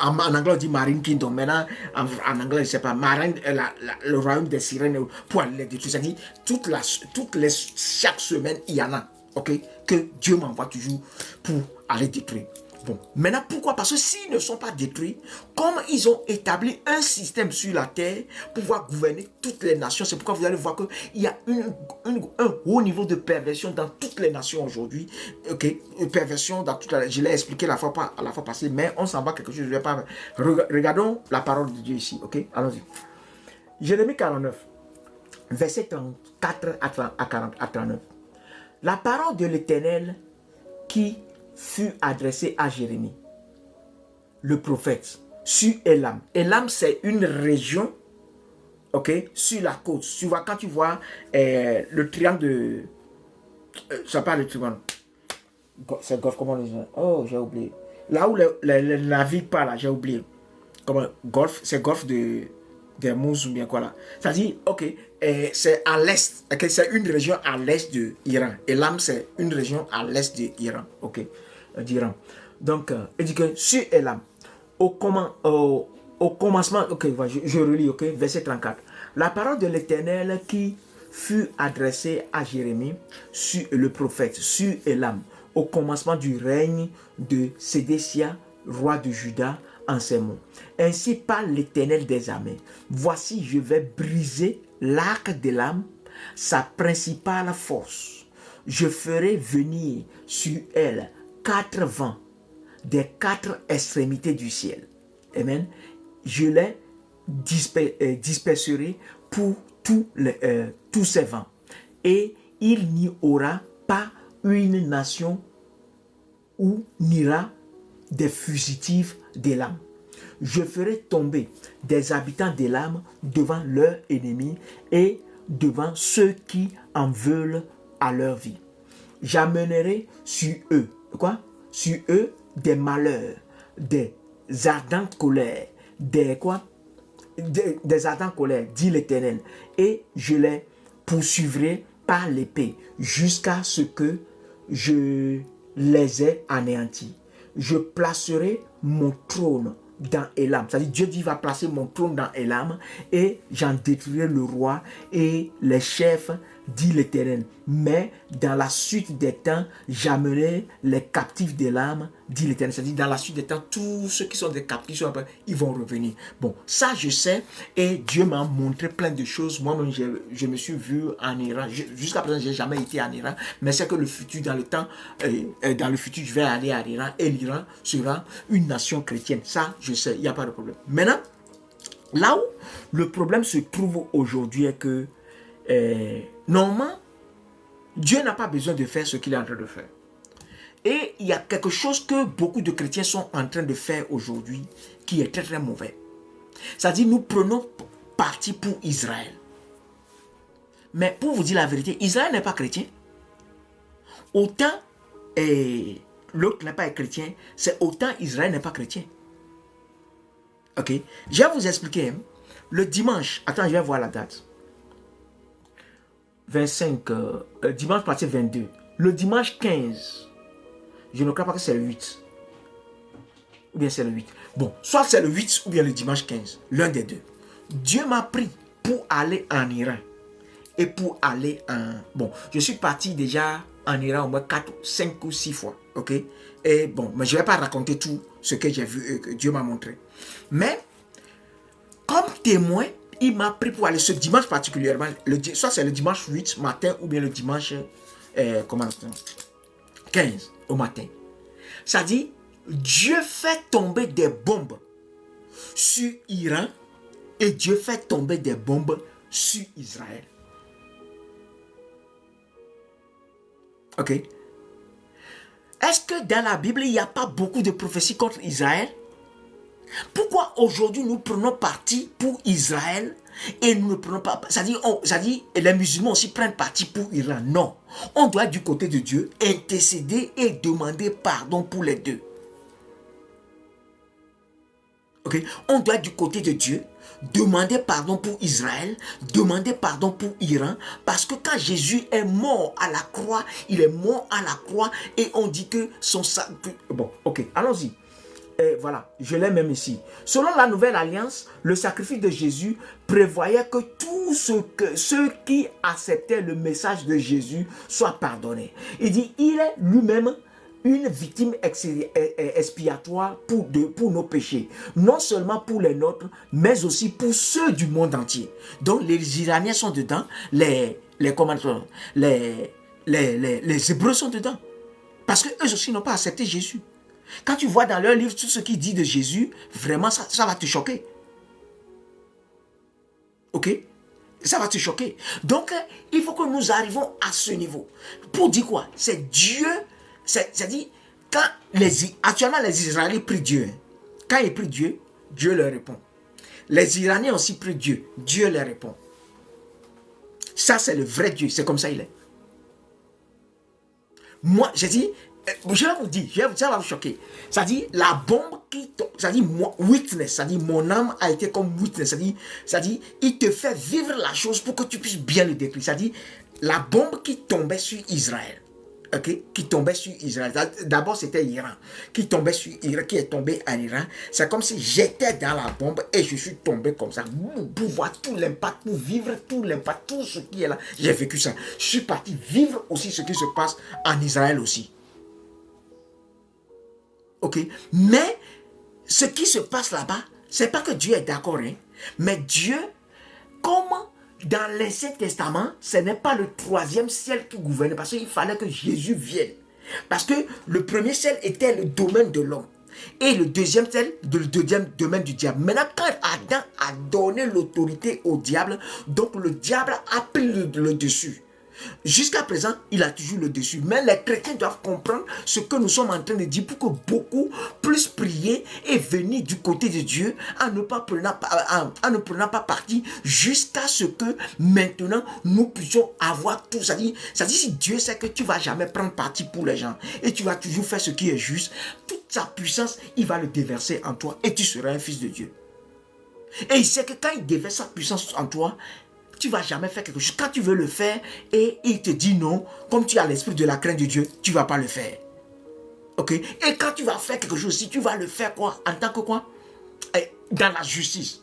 En anglais on dit Marine Kingdom, maintenant en anglais je ne sais pas, le royaume des sirènes pour aller les détruire. C'est-à-dire chaque semaine il y en a, ok, que Dieu m'envoie toujours pour aller détruire. Bon, maintenant pourquoi? Parce que s'ils ne sont pas détruits, comme ils ont établi un système sur la terre pour pouvoir gouverner toutes les nations, c'est pourquoi vous allez voir qu'il y a un haut niveau de perversion dans toutes les nations aujourd'hui. Ok, perversion dans toute je l'ai expliqué la fois passée, mais on s'en va quelque chose, je ne vais pas. Regardons la parole de Dieu ici, ok, allons-y. Jérémie 49, verset 34 à 39. La parole de l'Éternel qui fut adressé à Jérémie, le prophète, sur Élam. Élam, c'est une région, ok, sur la côte. Tu vois, quand tu vois le triangle de... ça parle de triangle. C'est golfe, comment on dit? Oh, j'ai oublié. Là où les navires parlent, là, j'ai oublié. Comment? Golfe, c'est golfe des Mouses ou bien quoi là. C'est-à-dire, ok, c'est à l'est, okay, c'est une région à l'est de l'Iran. Élam, c'est une région à l'est de l'Iran, ok, d'Iran. Donc, il dit que sur Élam, au commencement, ok, je relis, ok, verset 34. La parole de l'Éternel qui fut adressée à Jérémie, sur le prophète, sur Élam, au commencement du règne de Sédécia, roi de Juda, en ces mots. Ainsi parle l'Éternel des armées. Voici, je vais briser l'arc d'Élam, sa principale force. Je ferai venir sur elle 4 vents des 4 extrémités du ciel. Amen. Je les disperserai pour tous ces vents. Et il n'y aura pas une nation où n'ira des fugitifs d'Élam. Je ferai tomber des habitants d'Élam devant leurs ennemis et devant ceux qui en veulent à leur vie. J'amènerai sur eux, sur eux des malheurs, des ardentes colères, des ardentes colères, dit l'Éternel, et je les poursuivrai par l'épée jusqu'à ce que je les ai anéantis. Je placerai mon trône dans Élam. C'est-à-dire Dieu dit va placer mon trône dans Élam et j'en détruirai le roi et les chefs dit l'Éternel. Mais dans la suite des temps, j'amènerai les captifs de l'âme, dit l'Éternel. C'est-à-dire, dans la suite des temps, tous ceux qui sont des captifs, ils vont revenir. Bon, ça, je sais, et Dieu m'a montré plein de choses. Moi-même, je me suis vu en Iran. Jusqu'à présent, je n'ai jamais été en Iran, mais c'est que le futur, dans le futur, je vais aller en Iran, et l'Iran sera une nation chrétienne. Ça, je sais, il n'y a pas de problème. Maintenant, là où le problème se trouve aujourd'hui est que normalement, Dieu n'a pas besoin de faire ce qu'il est en train de faire. Et il y a quelque chose que beaucoup de chrétiens sont en train de faire aujourd'hui qui est très très mauvais. C'est-à-dire, nous prenons parti pour Israël. Mais pour vous dire la vérité, Israël n'est pas chrétien. Autant l'autre n'est pas chrétien, c'est autant Israël n'est pas chrétien. Ok? Je vais vous expliquer. Hein. Le dimanche, attends, je vais voir la date. 25, dimanche parti 22. Le dimanche 15, je ne crois pas que c'est le 8. Ou bien c'est le 8. Bon, soit c'est le 8 ou bien le dimanche 15. L'un des deux. Dieu m'a pris pour aller en Iran. Et pour aller en... Bon, je suis parti déjà en Iran au moins 4, 5 ou 6 fois. Ok? Et bon, mais je ne vais pas raconter tout ce que j'ai vu, que Dieu m'a montré. Mais, comme témoin, il m'a pris pour aller ce dimanche particulièrement, soit c'est le dimanche 8 matin ou bien le dimanche 15 au matin. Ça dit, Dieu fait tomber des bombes sur Iran et Dieu fait tomber des bombes sur Israël. Ok? Est-ce que dans la Bible, il n'y a pas beaucoup de prophéties contre Israël? Pourquoi aujourd'hui nous prenons parti pour Israël et nous ne prenons pas... C'est-à-dire, les musulmans aussi prennent parti pour Iran. Non. On doit être du côté de Dieu, intercéder et demander pardon pour les deux. Ok? On doit être du côté de Dieu, demander pardon pour Israël, demander pardon pour Iran, parce que quand Jésus est mort à la croix, il est mort à la croix et on dit que son sang... Bon, ok, allons-y. Et voilà, je l'ai même ici. Selon la nouvelle alliance, le sacrifice de Jésus prévoyait que tous ceux qui acceptaient le message de Jésus soient pardonnés. Il dit, il est lui-même une victime expiatoire pour nos péchés. Non seulement pour les nôtres, mais aussi pour ceux du monde entier. Donc les Iraniens sont dedans, les Hébreux sont dedans. Parce qu'eux aussi n'ont pas accepté Jésus. Quand tu vois dans leur livre tout ce qu'ils disent de Jésus, vraiment ça va te choquer. Ok? Ça va te choquer. Donc, il faut que nous arrivions à ce niveau. Pour dire quoi? C'est Dieu, c'est-à-dire, actuellement les Israéliens prient Dieu. Quand ils prient Dieu, Dieu leur répond. Les Iraniens aussi prient Dieu, Dieu leur répond. Ça, c'est le vrai Dieu, c'est comme ça il est. Moi, j'ai dit, je vais vous dire, ça va vous choquer. C'est-à-dire, la bombe qui tombe, c'est-à-dire, witness, c'est-à-dire, mon âme a été comme witness, c'est-à-dire, il te fait vivre la chose pour que tu puisses bien le décrire. C'est-à-dire, la bombe qui tombait sur Israël, ok, qui tombait sur Israël. D'abord, c'était Iran, qui tombait sur Iran, qui est tombé en Iran. C'est comme si j'étais dans la bombe et je suis tombé comme ça, pour voir tout l'impact, pour vivre tout l'impact, tout ce qui est là. J'ai vécu ça. Je suis parti vivre aussi ce qui se passe en Israël aussi. Ok, mais ce qui se passe là-bas, c'est pas que Dieu est d'accord, hein, mais Dieu, comme dans l'Ancien Testament, ce n'est pas le troisième ciel qui gouvernait, parce qu'il fallait que Jésus vienne. Parce que le premier ciel était le domaine de l'homme. Et le deuxième ciel, le deuxième domaine du diable. Maintenant, quand Adam a donné l'autorité au diable, donc le diable a pris le dessus. Jusqu'à présent, il a toujours le dessus. Mais les chrétiens doivent comprendre ce que nous sommes en train de dire pour que beaucoup puissent prier et venir du côté de Dieu en ne prenant pas parti jusqu'à ce que maintenant nous puissions avoir tout. C'est-à-dire si Dieu sait que tu ne vas jamais prendre parti pour les gens et tu vas toujours faire ce qui est juste, toute sa puissance, il va le déverser en toi et tu seras un fils de Dieu. Et il sait que quand il déverse sa puissance en toi, tu ne vas jamais faire quelque chose. Quand tu veux le faire et il te dit non, comme tu as l'esprit de la crainte de Dieu, tu ne vas pas le faire. Ok? Et quand tu vas faire quelque chose, si tu vas le faire quoi? En tant que quoi? Dans la justice.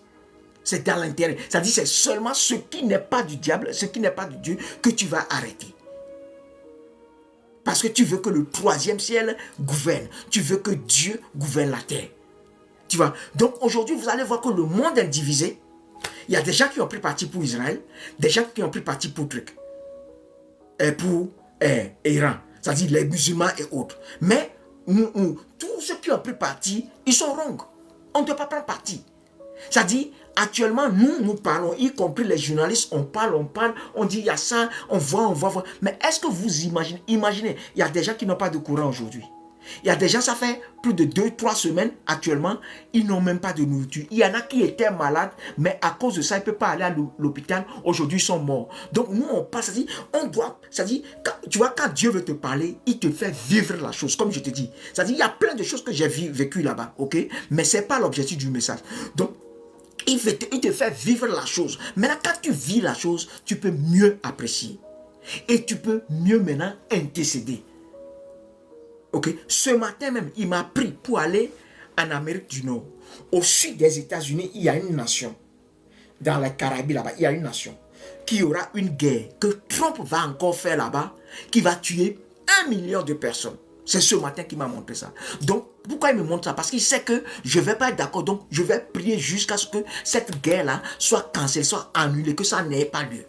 C'est dans l'intérieur. C'est-à-dire c'est seulement ce qui n'est pas du diable, ce qui n'est pas de Dieu que tu vas arrêter. Parce que tu veux que le troisième ciel gouverne. Tu veux que Dieu gouverne la terre. Tu vois. Donc aujourd'hui, vous allez voir que le monde est divisé. Il y a des gens qui ont pris parti pour Israël, des gens qui ont pris parti pour Iran, c'est-à-dire les musulmans et autres. Mais tous ceux qui ont pris parti, ils sont wrong. On ne doit pas prendre parti. C'est-à-dire, actuellement, nous parlons, y compris les journalistes, on parle, on dit il y a ça, on voit. Mais est-ce que vous imaginez, il y a des gens qui n'ont pas de courant aujourd'hui. Il y a des gens, ça fait plus de 2-3 semaines actuellement, ils n'ont même pas de nourriture. Il y en a qui étaient malades, mais à cause de ça, ils ne peuvent pas aller à l'hôpital. Aujourd'hui, ils sont morts. Donc, nous, on passe, c'est-à-dire, on doit, c'est-à-dire, tu vois, quand Dieu veut te parler, il te fait vivre la chose, comme je te dis. C'est-à-dire, il y a plein de choses que j'ai vécues là-bas, ok? Mais ce n'est pas l'objectif du message. Donc, il te fait vivre la chose. Maintenant, quand tu vis la chose, tu peux mieux apprécier. Et tu peux mieux maintenant intercéder. Ok, ce matin même, il m'a pris pour aller en Amérique du Nord. Au sud des États-Unis, il y a une nation. Dans les Caraïbes, là-bas, il y a une nation qui aura une guerre que Trump va encore faire là-bas, qui va tuer 1 million de personnes. C'est ce matin qu'il m'a montré ça. Donc, pourquoi il me montre ça? Parce qu'il sait que je ne vais pas être d'accord. Donc, je vais prier jusqu'à ce que cette guerre-là soit cancellée, soit annulée, que ça n'ait pas lieu.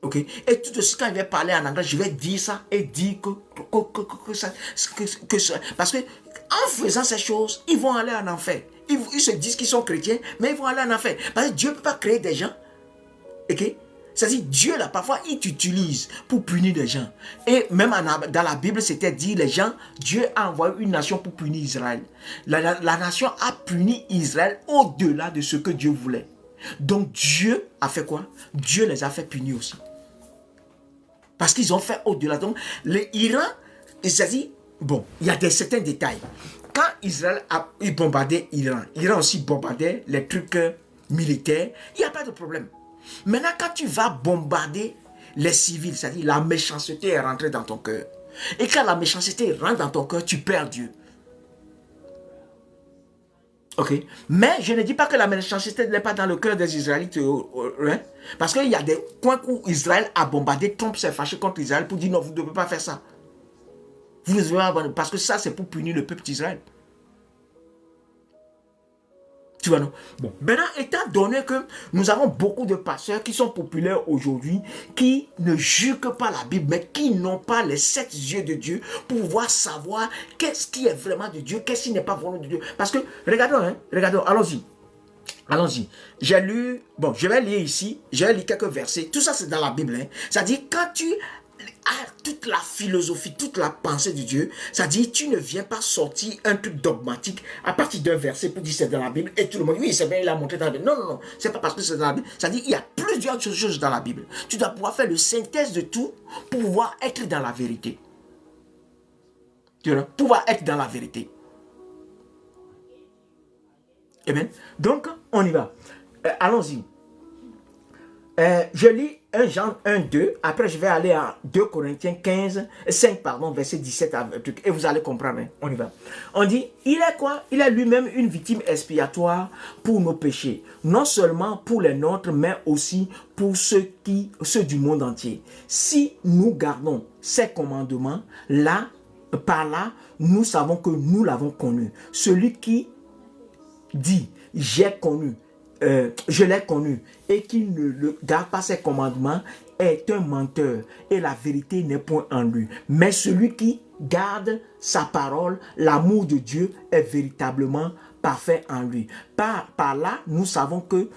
Ok, et tout de suite quand il va parler en anglais, je vais dire ça et dire que ça. Parce que en faisant ces choses, ils vont aller en enfer. Ils se disent qu'ils sont chrétiens, mais ils vont aller en enfer. Parce que Dieu ne peut pas créer des gens. Ok, c'est-à-dire Dieu là, parfois il t'utilise pour punir des gens. Et même dans la Bible, c'était dit les gens, Dieu a envoyé une nation pour punir Israël. La nation a puni Israël au-delà de ce que Dieu voulait. Donc Dieu a fait quoi? Dieu les a fait punir aussi. Parce qu'ils ont fait au-delà. Donc, l'Iran, c'est-à-dire, bon, il y a certains détails. Quand Israël a bombardé l'Iran, l'Iran aussi bombardait les trucs militaires, il n'y a pas de problème. Maintenant, quand tu vas bombarder les civils, c'est-à-dire la méchanceté est rentrée dans ton cœur. Et quand la méchanceté rentre dans ton cœur, tu perds Dieu. Ok, mais je ne dis pas que la méchanceté n'est pas dans le cœur des Israélites, hein? Parce qu'il y a des coins où Israël a bombardé, Trump s'est fâché contre Israël pour dire non, vous ne devez pas faire ça. Parce que ça, c'est pour punir le peuple d'Israël. Tu vois, non? Bon, maintenant, étant donné que nous avons beaucoup de pasteurs qui sont populaires aujourd'hui, qui ne jurent que par la Bible, mais qui n'ont pas les 7 yeux de Dieu pour pouvoir savoir qu'est-ce qui est vraiment de Dieu, qu'est-ce qui n'est pas vraiment de Dieu. Parce que, regardons, allons-y. Allons-y. J'ai lu, bon, je vais lire ici, je vais lire quelques versets. Tout ça, c'est dans la Bible. Hein. C'est-à-dire, quand tu toute la philosophie, toute la pensée de Dieu, c'est-à-dire tu ne viens pas sortir un truc dogmatique à partir d'un verset pour dire c'est dans la Bible et tout le monde, oui c'est bien, il a montré dans la Bible. Non, c'est pas parce que c'est dans la Bible. C'est-à-dire il y a plusieurs choses dans la Bible. Tu dois pouvoir faire le synthèse de tout pour pouvoir être dans la vérité. Tu vois, pouvoir être dans la vérité. Eh bien, donc on y va. Allons-y. Je lis 1 Jean 1, 2. Après, je vais aller à 2 Corinthiens 5, verset 17 à 20. Et vous allez comprendre. Hein. On y va. On dit, il est quoi? Il est lui-même une victime expiatoire pour nos péchés. Non seulement pour les nôtres, mais aussi pour ceux du monde entier. Si nous gardons ces commandements, par là, nous savons que nous l'avons connu. Celui qui dit, j'ai connu, je l'ai connu, et qui ne garde pas ses commandements est un menteur, et la vérité n'est point en lui. Mais celui qui garde sa parole, l'amour de Dieu est véritablement parfait en lui. Par là, nous savons que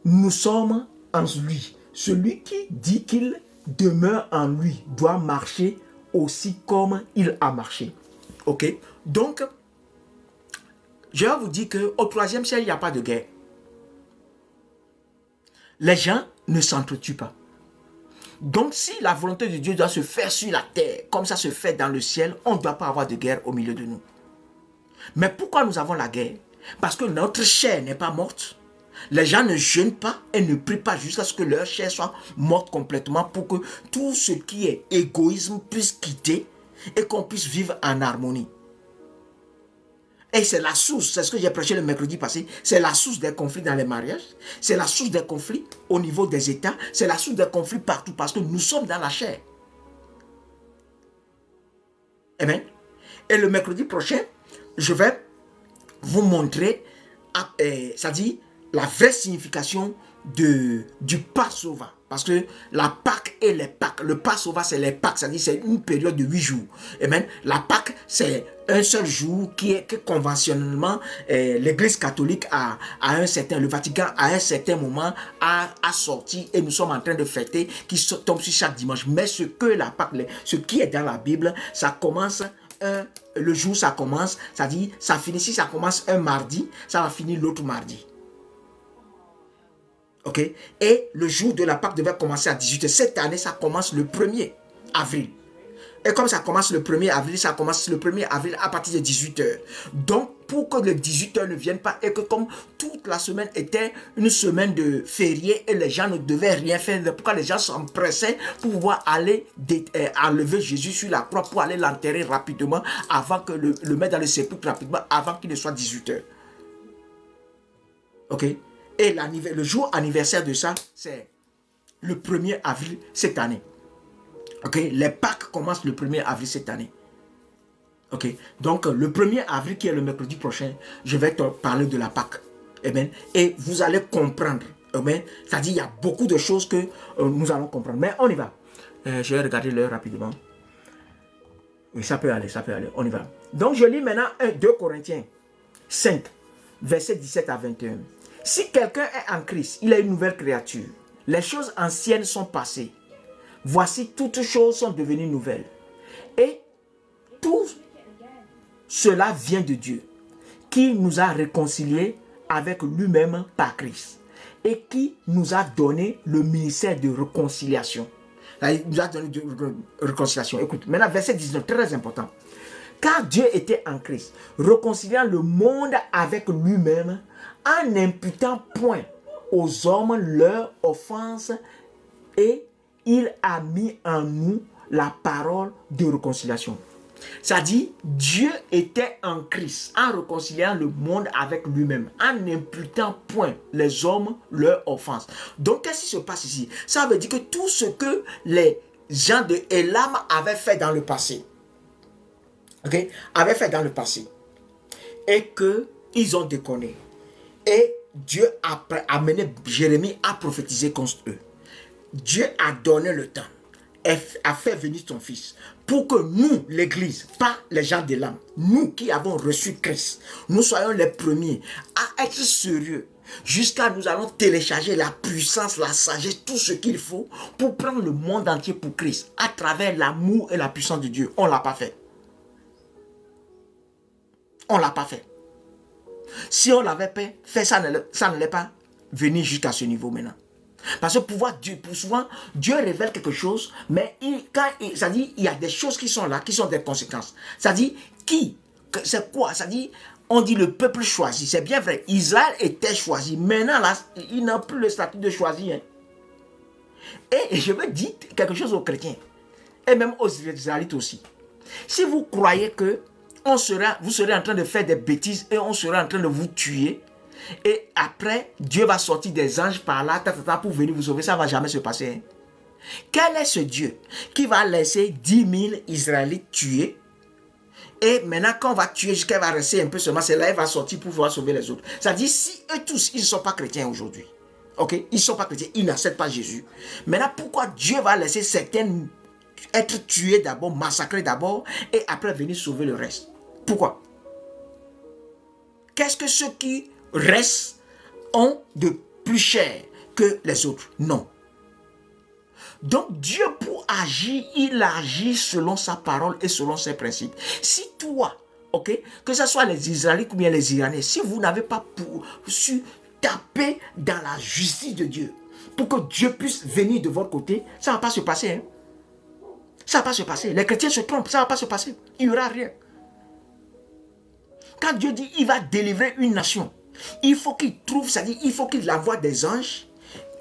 nous sommes en lui. Celui qui dit qu'il demeure en lui doit marcher aussi comme il a marché. Ok? Donc, je vais vous dire qu'au 3e siècle, il n'y a pas de guerre. Les gens ne s'entretuent pas. Donc, si la volonté de Dieu doit se faire sur la terre, comme ça se fait dans le ciel, on ne doit pas avoir de guerre au milieu de nous. Mais pourquoi nous avons la guerre? Parce que notre chair n'est pas morte. Les gens ne jeûnent pas et ne prient pas jusqu'à ce que leur chair soit morte complètement pour que tout ce qui est égoïsme puisse quitter et qu'on puisse vivre en harmonie. Et c'est la source, c'est ce que j'ai prêché le mercredi passé, c'est la source des conflits dans les mariages, c'est la source des conflits au niveau des États, c'est la source des conflits partout parce que nous sommes dans la chair. Amen. Et le mercredi prochain, je vais vous montrer, c'est-à-dire la vraie signification du Passover. Parce que la Pâque et les Pâques, le Passover c'est les Pâques, c'est-à-dire c'est une période de 8 jours. Amen. La Pâque c'est un seul jour que conventionnellement l'Église catholique le Vatican à un certain moment a sorti et nous sommes en train de fêter qui tombe sur chaque dimanche. Mais ce que la Pâque, ce qui est dans la Bible, ça commence le jour ça commence, c'est-à-dire ça finit, si ça commence un mardi, ça va finir l'autre mardi. Ok? Et le jour de la Pâque devait commencer à 18h. Cette année, ça commence le 1er avril. Et comme ça commence le 1er avril, ça commence le 1er avril à partir de 18h. Donc, pour que le 18h ne vienne pas et que comme toute la semaine était une semaine de férié et les gens ne devaient rien faire, pourquoi les gens s'empressaient pour pouvoir aller enlever Jésus sur la croix pour aller l'enterrer rapidement avant que le mettre dans le sépulcre rapidement avant qu'il ne soit 18h. Ok? Et le jour anniversaire de ça, c'est le 1er avril cette année. Ok, les Pâques commencent le 1er avril cette année. Ok, donc le 1er avril qui est le mercredi prochain, je vais te parler de la Pâque. Amen. Et vous allez comprendre. Amen. C'est-à-dire il y a beaucoup de choses que nous allons comprendre. Mais on y va. Je vais regarder l'heure rapidement. Oui, ça peut aller, on y va. Donc je lis maintenant 2 Corinthiens 5, versets 17 à 21. Si quelqu'un est en Christ, il est une nouvelle créature. Les choses anciennes sont passées. Voici, toutes choses sont devenues nouvelles. Et tout cela vient de Dieu, qui nous a réconciliés avec lui-même par Christ et qui nous a donné le ministère de réconciliation. Il nous a donné de réconciliation. Écoute, maintenant verset 19, très important. Car Dieu était en Christ, réconciliant le monde avec lui-même, en n'imputant point aux hommes leurs offenses, et il a mis en nous la parole de réconciliation. Ça dit, Dieu était en Christ, en réconciliant le monde avec lui-même, en n'imputant point les hommes leurs offenses. Donc, qu'est-ce qui se passe ici? Ça veut dire que tout ce que les gens de Élam avaient fait dans le passé, avaient fait dans le passé, et qu'ils ont déconné. Et Dieu a amené Jérémie à prophétiser contre eux. Dieu a donné le temps, a fait venir son fils, pour que nous, l'église, pas les gens de l'âme, nous qui avons reçu Christ, nous soyons les premiers à être sérieux, jusqu'à nous allons télécharger la puissance, la sagesse, tout ce qu'il faut pour prendre le monde entier pour Christ, à travers l'amour et la puissance de Dieu. On ne l'a pas fait. On ne l'a pas fait. Si on l'avait fait, ça n'allait pas venir jusqu'à ce niveau maintenant. Parce que pour souvent, Dieu révèle quelque chose, mais ça dit, il y a des choses qui sont là, qui sont des conséquences. Ça dit, c'est quoi? Ça dit, on dit le peuple choisi. C'est bien vrai, Israël était choisi. Maintenant, là, il n'a plus le statut de choisi. Hein. Et je veux dire quelque chose aux chrétiens, et même aux Israélites aussi. Si vous croyez que vous serez en train de faire des bêtises et on sera en train de vous tuer, et après, Dieu va sortir des anges par là, pour venir vous sauver. Ça ne va jamais se passer. Hein. Quel est ce Dieu qui va laisser 10 000 Israélites tués? Et maintenant, quand on va tuer, jusqu'à va rester un peu seulement, c'est là qu'il va sortir pour pouvoir sauver les autres. Ça dit, si eux tous, ils ne sont pas chrétiens aujourd'hui. Ok? Ils ne sont pas chrétiens, ils n'acceptent pas Jésus. Maintenant, pourquoi Dieu va laisser certains être tués d'abord, massacrés d'abord, et après venir sauver le reste? Pourquoi? Qu'est-ce que ceux qui restent ont de plus cher que les autres? Non. Donc Dieu, pour agir, il agit selon sa parole et selon ses principes. Si toi, que ce soit les Israélites ou bien les Iraniens, si vous n'avez pas su taper dans la justice de Dieu pour que Dieu puisse venir de votre côté, ça ne va pas se passer. Hein? Ça ne va pas se passer. Les chrétiens se trompent, ça ne va pas se passer. Il n'y aura rien. Quand Dieu dit qu'il va délivrer une nation, il faut qu'il trouve, c'est-à-dire il faut qu'il envoie des anges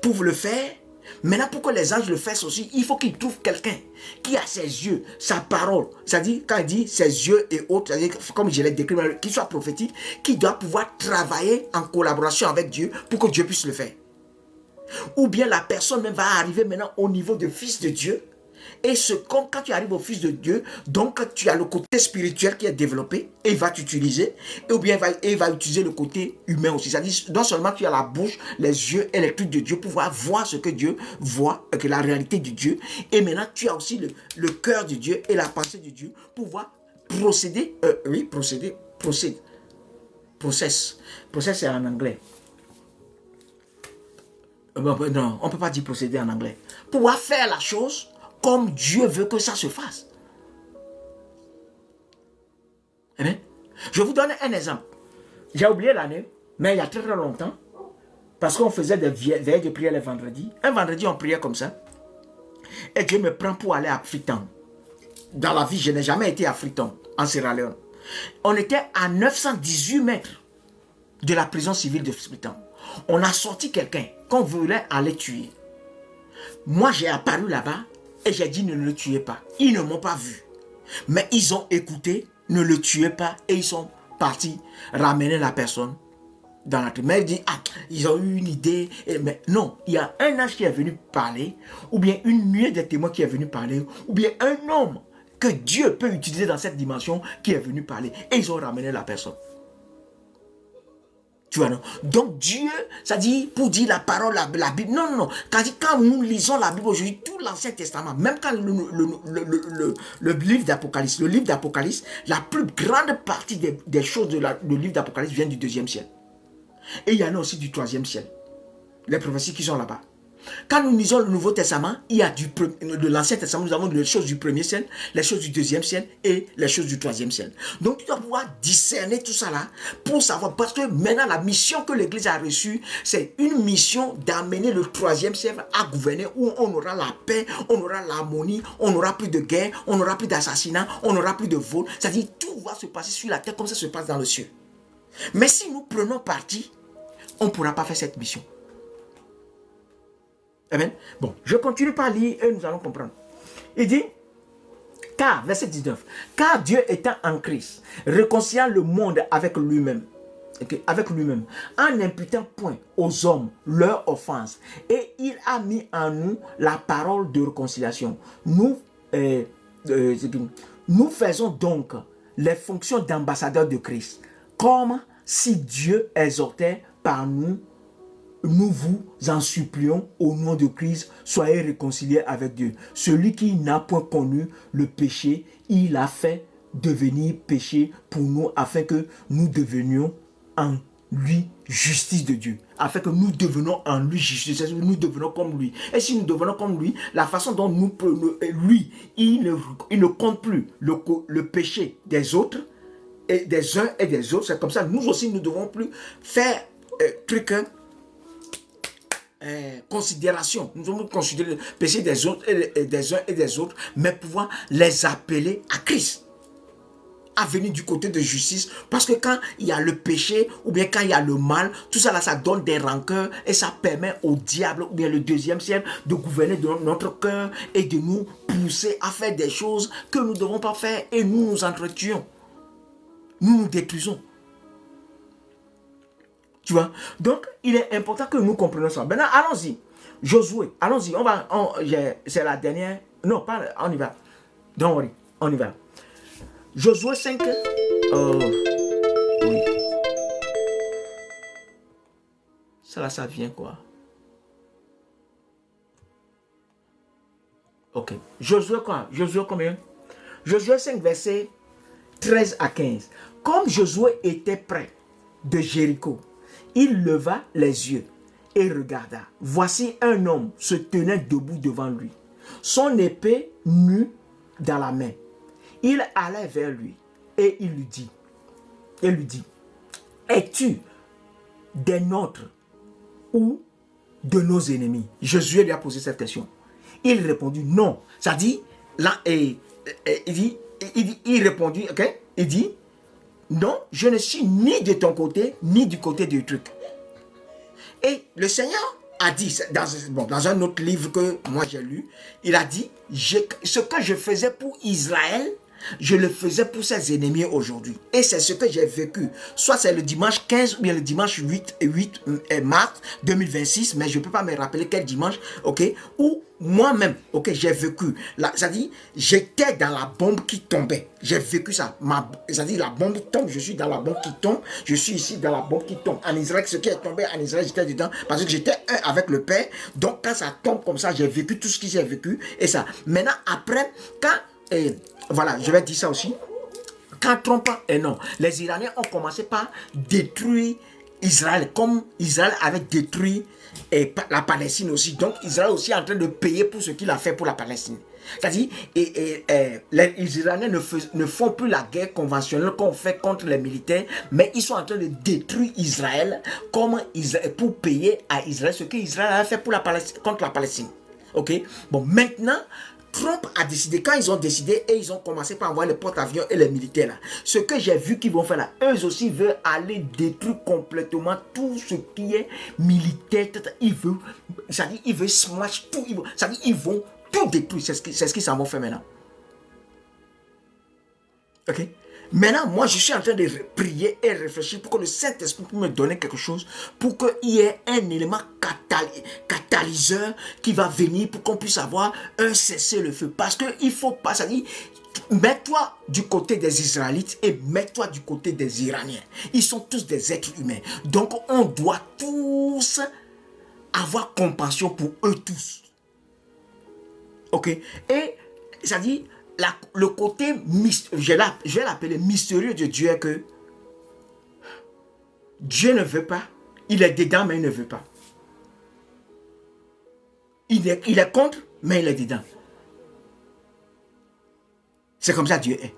pour le faire, Maintenant, pour que les anges le fassent aussi, il faut qu'ils trouvent quelqu'un qui a ses yeux, sa parole. C'est-à-dire, quand il dit ses yeux et autres, comme je l'ai décrit, qu'il soit prophétique, qui doit pouvoir travailler en collaboration avec Dieu pour que Dieu puisse le faire. Ou bien la personne même va arriver maintenant au niveau de fils de Dieu. Et comme quand tu arrives au Fils de Dieu, donc tu as le côté spirituel qui est développé et il va t'utiliser. Ou bien il va utiliser le côté humain aussi. C'est-à-dire, non seulement tu as la bouche, les yeux et les trucs de Dieu pour voir ce que Dieu voit, que la réalité de Dieu. Et maintenant, tu as aussi le cœur de Dieu et la pensée de Dieu pour pouvoir procéder. Process c'est en anglais. Non, on ne peut pas dire procéder en anglais. Pouvoir faire la chose comme Dieu veut que ça se fasse. Amen. Je vous donne un exemple. J'ai oublié l'année, mais il y a très longtemps, parce qu'on faisait des veilles de prière les vendredis. Un vendredi, on priait comme ça. Et Dieu me prend pour aller à Freetown. Dans la vie, je n'ai jamais été à Freetown, en Sierra Leone. On était à 918 mètres de la prison civile de Freetown. On a sorti quelqu'un qu'on voulait aller tuer. Moi, j'ai apparu là-bas et j'ai dit ne le tuez pas. Ils ne m'ont pas vu. Mais ils ont écouté, ne le tuez pas et ils sont partis ramener la personne dans la tribune. Mais ils disent, ils ont eu une idée. Mais non, il y a un ange qui est venu parler, ou bien une nuée de témoins qui est venu parler, ou bien un homme que Dieu peut utiliser dans cette dimension qui est venu parler. Et ils ont ramené la personne. Tu vois, non? Donc Dieu, ça dit, pour dire la parole, la Bible, non. Quand nous lisons la Bible aujourd'hui, tout l'Ancien Testament, même quand le livre d'Apocalypse, la plus grande partie des choses du livre d'Apocalypse vient du 2e ciel. Et il y en a aussi du 3e ciel. Les prophéties qui sont là-bas. Quand nous lisons le Nouveau Testament, il y a de l'Ancien Testament, nous avons les choses du 1er ciel, les choses du 2e ciel et les choses du 3e ciel. Donc tu dois pouvoir discerner tout ça là pour savoir, parce que maintenant la mission que l'Église a reçue, c'est une mission d'amener le 3e ciel à gouverner où on aura la paix, on aura l'harmonie, on n'aura plus de guerre, on n'aura plus d'assassinat, on n'aura plus de vol. C'est-à-dire tout va se passer sur la terre comme ça se passe dans le ciel. Mais si nous prenons parti, on ne pourra pas faire cette mission. Amen. Bon, je continue par lire et nous allons comprendre. Il dit, car, verset 19, car Dieu étant en Christ, réconciliant le monde avec lui-même, en n'imputant point aux hommes leur offense, et il a mis en nous la parole de réconciliation. Nous faisons donc les fonctions d'ambassadeurs de Christ, comme si Dieu exhortait par nous vous en supplions au nom de Christ, soyez réconciliés avec Dieu. Celui qui n'a point connu le péché, il a fait devenir péché pour nous, afin que nous devenions en lui justice de Dieu. Afin que nous devenions en lui justice, nous devenons comme lui. Et si nous devenons comme lui, la façon dont lui, il ne compte plus le péché des autres, et des uns et des autres. C'est comme ça, nous aussi, nous ne devons plus faire considération. Nous devons considérer le péché des autres et des uns et des autres, mais pouvoir les appeler à Christ, à venir du côté de justice, parce que quand il y a le péché ou bien quand il y a le mal, tout ça là, ça donne des rancœurs et ça permet au diable ou bien le 2e ciel de gouverner dans notre cœur et de nous pousser à faire des choses que nous ne devons pas faire, et nous nous entretuons, nous nous détruisons. Tu vois? Donc, il est important que nous comprenions ça. Maintenant, allons-y. Josué, allons-y. C'est la dernière. Non, pas, on y va. Don't worry, on y va. Josué 5. Oui. Ça vient quoi? Ok. Josué quoi? Josué combien? Josué 5, verset 13 à 15. Comme Josué était près de Jéricho, il leva les yeux et regarda. Voici un homme se tenait debout devant lui, son épée nue dans la main. Il allait vers lui et il lui dit, es-tu des nôtres ou de nos ennemis? Josué lui a posé cette question. Il répondit non. Ça dit, là, il répondit, ok? Il dit, non, je ne suis ni de ton côté, ni du côté du truc. Et le Seigneur a dit, dans un autre livre que moi j'ai lu, il a dit, ce que je faisais pour Israël, je le faisais pour ses ennemis aujourd'hui. Et c'est ce que j'ai vécu. Soit c'est le dimanche 15 ou bien le dimanche 8 mars 2026, mais je ne peux pas me rappeler quel dimanche, ok, où moi-même, ok, j'ai vécu. C'est-à-dire, j'étais dans la bombe qui tombait. J'ai vécu ça. C'est-à-dire, la bombe tombe, je suis dans la bombe qui tombe, je suis ici dans la bombe qui tombe. En Israël, ce qui est tombé en Israël, j'étais dedans parce que j'étais un avec le Père. Donc, quand ça tombe comme ça, j'ai vécu tout ce que j'ai vécu. Et ça. Maintenant, après, quand... voilà, je vais dire ça aussi. Quand Trump, non, les Iraniens ont commencé par détruire Israël, comme Israël avait détruit la Palestine aussi. Donc Israël aussi est en train de payer pour ce qu'il a fait pour la Palestine. C'est-à-dire, les Iraniens ne font plus la guerre conventionnelle qu'on fait contre les militaires, mais ils sont en train de détruire Israël pour payer à Israël ce qu'Israël a fait pour contre la Palestine. Ok? Bon, maintenant, Trump a décidé, quand ils ont décidé et ils ont commencé par envoyer les porte-avions et les militaires là, ce que j'ai vu qu'ils vont faire là, eux aussi veulent aller détruire complètement tout ce qui est militaire. Ils veulent smash tout, ils vont tout détruire, c'est ce qu'ils s'en vont faire maintenant. Ok? Maintenant, moi, je suis en train de prier et réfléchir pour que le Saint-Esprit puisse me donner quelque chose, pour qu'il y ait un élément catalyseur qui va venir pour qu'on puisse avoir un cessez-le-feu. Parce qu'il ne faut pas, ça dit, mets-toi du côté des Israélites et mets-toi du côté des Iraniens. Ils sont tous des êtres humains. Donc, on doit tous avoir compassion pour eux tous. Ok? Et, ça dit, le côté, je vais l'appeler mystérieux de Dieu est que Dieu ne veut pas, il est dedans mais il ne veut pas. Il est contre mais il est dedans. C'est comme ça Dieu est.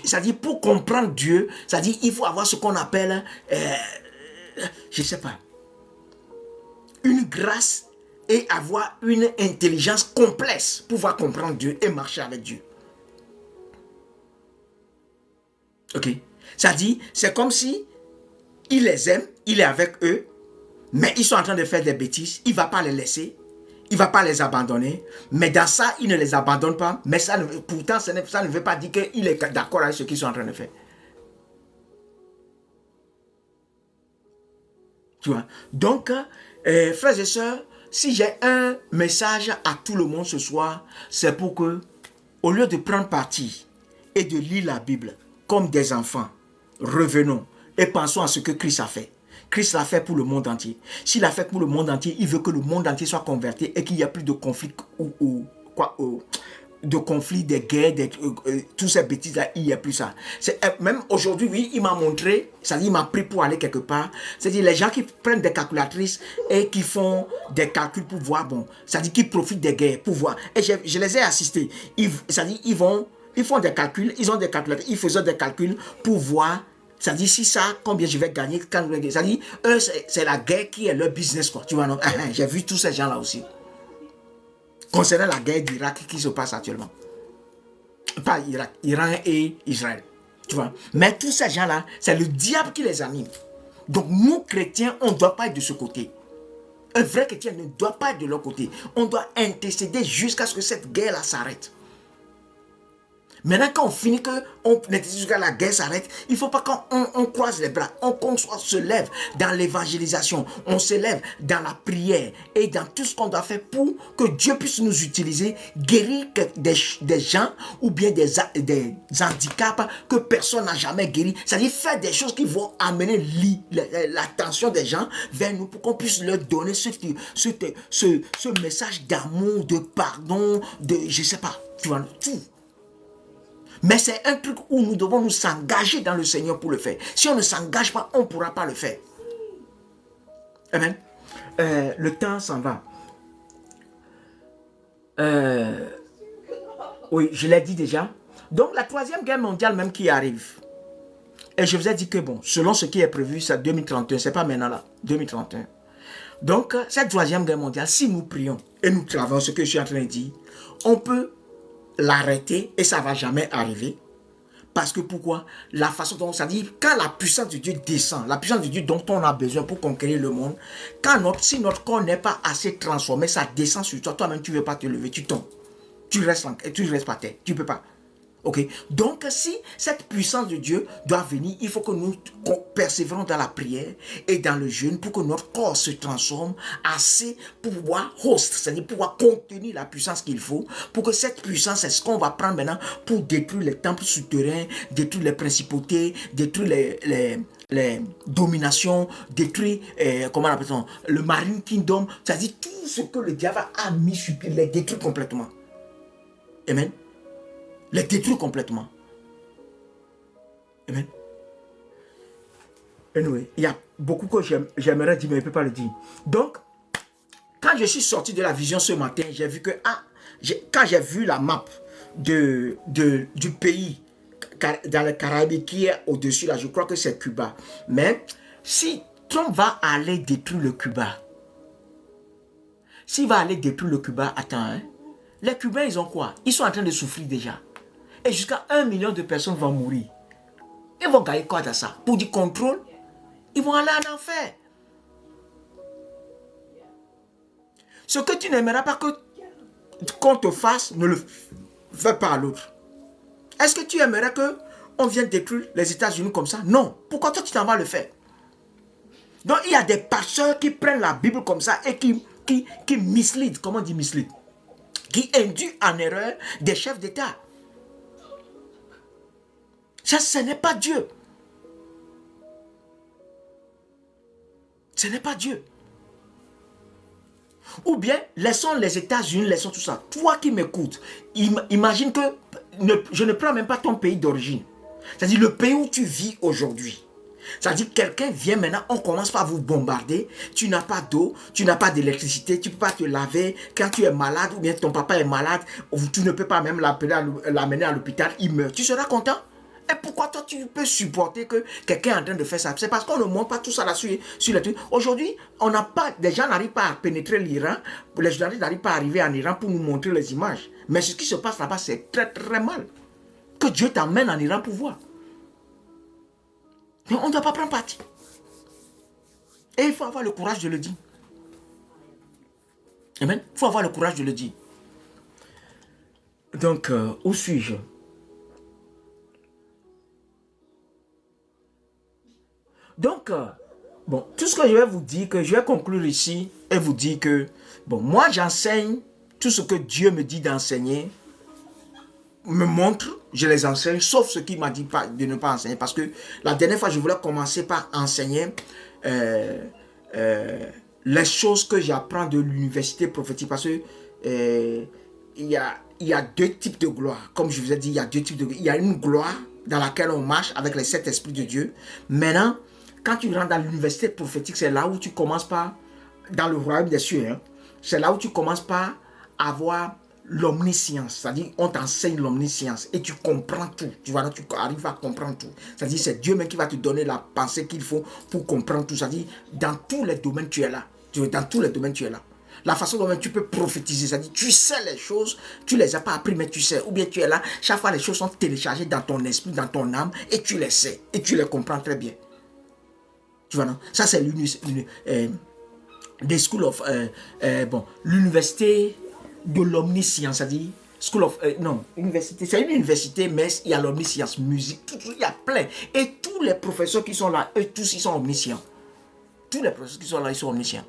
C'est-à-dire pour comprendre Dieu, c'est-à-dire il faut avoir ce qu'on appelle, je ne sais pas, une grâce et avoir une intelligence complexe pour pouvoir comprendre Dieu et marcher avec Dieu. Ok? C'est-à-dire, c'est comme si il les aime, il est avec eux, mais ils sont en train de faire des bêtises, il ne va pas les laisser, il ne va pas les abandonner, mais dans ça, il ne les abandonne pas, mais pourtant, ça ne veut pas dire qu'il est d'accord avec ce qu'ils sont en train de faire. Tu vois? Donc, frères et sœurs, si j'ai un message à tout le monde ce soir, c'est pour que, au lieu de prendre parti et de lire la Bible comme des enfants, revenons et pensons à ce que Christ a fait. Christ l'a fait pour le monde entier. S'il l'a fait pour le monde entier, il veut que le monde entier soit converti et qu'il n'y ait plus de conflits de conflits, des guerres, toutes ces bêtises-là, il n'y a plus ça. Même aujourd'hui, oui, il m'a montré, c'est-à-dire il m'a pris pour aller quelque part. C'est-à-dire les gens qui prennent des calculatrices et qui font des calculs pour voir, bon, c'est-à-dire qu'ils profitent des guerres pour voir. Et je les ai assistés. C'est-à-dire ils font des calculs, ils ont des calculatrices, ils faisaient des calculs pour voir, c'est-à-dire si ça, combien je vais gagner. C'est-à-dire eux, c'est la guerre qui est leur business, quoi. Tu vois, non? J'ai vu tous ces gens-là aussi. Concernant la guerre d'Irak qui se passe actuellement. Pas Irak, Iran et Israël. Tu vois. Mais tous ces gens-là, c'est le diable qui les anime. Donc nous, chrétiens, on ne doit pas être de ce côté. Un vrai chrétien ne doit pas être de leur côté. On doit intercéder jusqu'à ce que cette guerre-là s'arrête. Maintenant, quand on finit que la guerre s'arrête, il ne faut pas qu'on croise les bras, qu'on se lève dans l'évangélisation, on se lève dans la prière et dans tout ce qu'on doit faire pour que Dieu puisse nous utiliser, guérir des gens ou bien des handicaps que personne n'a jamais guéri. C'est-à-dire faire des choses qui vont amener l'attention des gens vers nous pour qu'on puisse leur donner ce message d'amour, de pardon, je ne sais pas, tu vois, tout. Mais c'est un truc où nous devons nous engager dans le Seigneur pour le faire. Si on ne s'engage pas, on ne pourra pas le faire. Amen. Le temps s'en va. Oui, je l'ai dit déjà. Donc la troisième guerre mondiale même qui arrive. Et je vous ai dit que bon, selon ce qui est prévu, c'est 2031. C'est pas maintenant là. 2031. Donc cette troisième guerre mondiale, si nous prions et nous travaillons ce que je suis en train de dire, on peut l'arrêter et ça ne va jamais arriver Parce que pourquoi? La façon dont ça dit, quand la puissance de Dieu descend, la puissance de Dieu dont on a besoin pour conquérir le monde, si notre corps n'est pas assez transformé, ça descend sur toi, toi-même tu ne veux pas te lever, tu tombes. Tu restes par terre, tu ne peux pas. Ok, donc si cette puissance de Dieu doit venir, il faut que nous persévérons dans la prière et dans le jeûne pour que notre corps se transforme assez pour pouvoir c'est-à-dire pouvoir contenir la puissance qu'il faut, pour que cette puissance, c'est ce qu'on va prendre maintenant pour détruire les temples souterrains, détruire les principautés, détruire les dominations, détruire, comment on appelle ça, le Marine Kingdom, c'est-à-dire tout ce que le diable a mis sur pied, les détruire complètement. Amen. Les détruire complètement. Amen. Anyway, il y a beaucoup que j'aimerais dire, mais je ne peux pas le dire. Donc, quand je suis sorti de la vision ce matin, j'ai vu que, quand j'ai vu la map du pays dans les Caraïbes qui est au-dessus, là, je crois que c'est Cuba. Mais, si Trump va aller détruire le Cuba, s'il va aller détruire le Cuba, attends, hein, les Cubains, ils ont quoi? Ils sont en train de souffrir déjà. Et jusqu'à 1 million de personnes vont mourir. Ils vont gagner quoi dans ça? Pour du contrôle, ils vont aller en enfer. Ce que tu n'aimeras pas qu'on te fasse, ne le fais pas à l'autre. Est-ce que tu aimerais qu'on vienne détruire les États-Unis comme ça? Non. Pourquoi toi tu t'en vas le faire? Donc il y a des pasteurs qui prennent la Bible comme ça et qui mislead, comment on dit mislead? Qui induit en erreur des chefs d'État. Ça, ce n'est pas Dieu. Ce n'est pas Dieu. Ou bien, laissons les États-Unis, laissons tout ça. Toi qui m'écoutes, imagine que je ne prends même pas ton pays d'origine. C'est-à-dire le pays où tu vis aujourd'hui. C'est-à-dire quelqu'un vient maintenant, on commence par vous bombarder. Tu n'as pas d'eau, tu n'as pas d'électricité, tu ne peux pas te laver. Quand tu es malade ou bien ton papa est malade, tu ne peux pas même l'amener à l'hôpital, il meurt. Tu seras content? Et pourquoi toi tu peux supporter que quelqu'un est en train de faire ça? C'est parce qu'on ne montre pas tout ça là sur les trucs. Aujourd'hui, des gens n'arrivent pas à pénétrer l'Iran. Les journalistes n'arrivent pas à arriver en Iran pour nous montrer les images. Mais ce qui se passe là-bas, c'est très très mal. Que Dieu t'emmène en Iran pour voir. Mais on ne doit pas prendre parti. Et il faut avoir le courage de le dire. Amen. Il faut avoir le courage de le dire. Donc, où suis-je? Donc, bon, tout ce que je vais vous dire, que je vais conclure ici et vous dire que, bon, moi j'enseigne tout ce que Dieu me dit d'enseigner, me montre, je les enseigne, sauf ce qu'il m'a dit de ne pas enseigner. Parce que la dernière fois, je voulais commencer par enseigner les choses que j'apprends de l'université prophétique. Parce que il y a deux types de gloire. Comme je vous ai dit, il y a deux types de gloire. Il y a une gloire dans laquelle on marche avec les 7 esprits de Dieu. Maintenant, quand tu rentres dans l'université prophétique, c'est là où tu commences par, dans le royaume des cieux, hein, c'est là où tu commences par avoir l'omniscience. C'est-à-dire, on t'enseigne l'omniscience et tu comprends tout. Tu vois, tu arrives à comprendre tout. C'est-à-dire, c'est Dieu même qui va te donner la pensée qu'il faut pour comprendre tout. C'est-à-dire, dans tous les domaines, tu es là. Dans tous les domaines, tu es là. La façon dont tu peux prophétiser, c'est-à-dire, tu sais les choses, tu les as pas appris, mais tu sais. Ou bien tu es là, chaque fois les choses sont téléchargées dans ton esprit, dans ton âme, et tu les sais. Et tu les comprends très bien. Tu vois, non? Ça, c'est l'université de l'omniscience, c'est-à-dire université, c'est une université, mais il y a l'omniscience, musique, tout, il y a plein. Et tous les professeurs qui sont là, eux tous, ils sont omniscients. Tous les professeurs qui sont là, ils sont omniscients.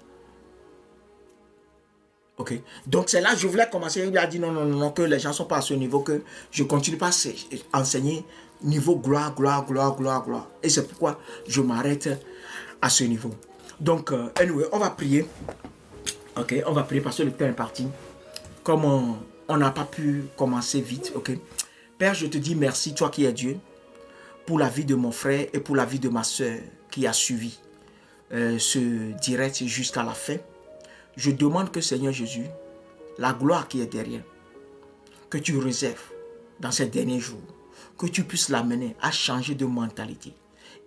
Ok. Donc c'est là que je voulais commencer. Il a dit non, que les gens ne sont pas à ce niveau, que je continue pas à enseigner niveau gloire. Et c'est pourquoi je m'arrête à ce niveau. Donc, anyway, on va prier. Ok, on va prier parce que le temps est parti. Comme on n'a pas pu commencer vite, ok. Père, je te dis merci, toi qui es Dieu, pour la vie de mon frère et pour la vie de ma soeur qui a suivi ce direct jusqu'à la fin. Je demande que, Seigneur Jésus, la gloire qui est derrière, que tu réserves dans ces derniers jours, que tu puisses l'amener à changer de mentalité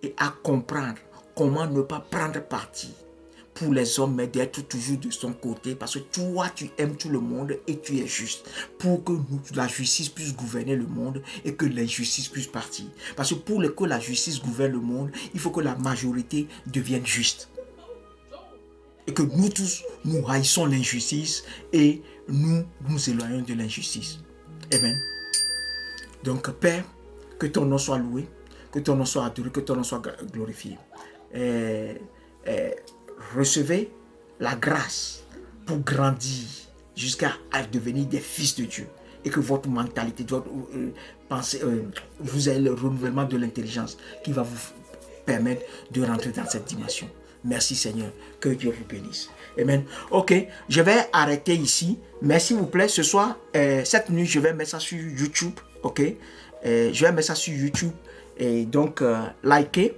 et à comprendre comment ne pas prendre parti pour les hommes, mais d'être toujours de son côté, parce que toi, tu aimes tout le monde et tu es juste, pour que la justice puisse gouverner le monde et que l'injustice puisse partir. Parce que pour que la justice gouverne le monde, il faut que la majorité devienne juste. Et que nous tous, nous haïssons l'injustice et nous nous éloignons de l'injustice. Amen. Donc, Père, que ton nom soit loué, que ton nom soit adoré, que ton nom soit glorifié. Recevez la grâce pour grandir jusqu'à devenir des fils de Dieu. Et que votre mentalité, votre pensée, vous avez le renouvellement de l'intelligence qui va vous permettre de rentrer dans cette dimension. Merci Seigneur, que Dieu vous bénisse. Amen. Ok, je vais arrêter ici. Mais s'il vous plaît, ce soir, cette nuit, je vais mettre ça sur YouTube. Ok, je vais mettre ça sur YouTube. Et donc, likez,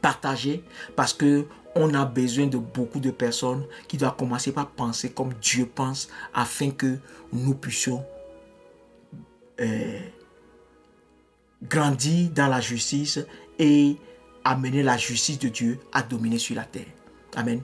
partagez, parce que on a besoin de beaucoup de personnes qui doivent commencer par penser comme Dieu pense, afin que nous puissions grandir dans la justice et amener la justice de Dieu à dominer sur la terre. Amen.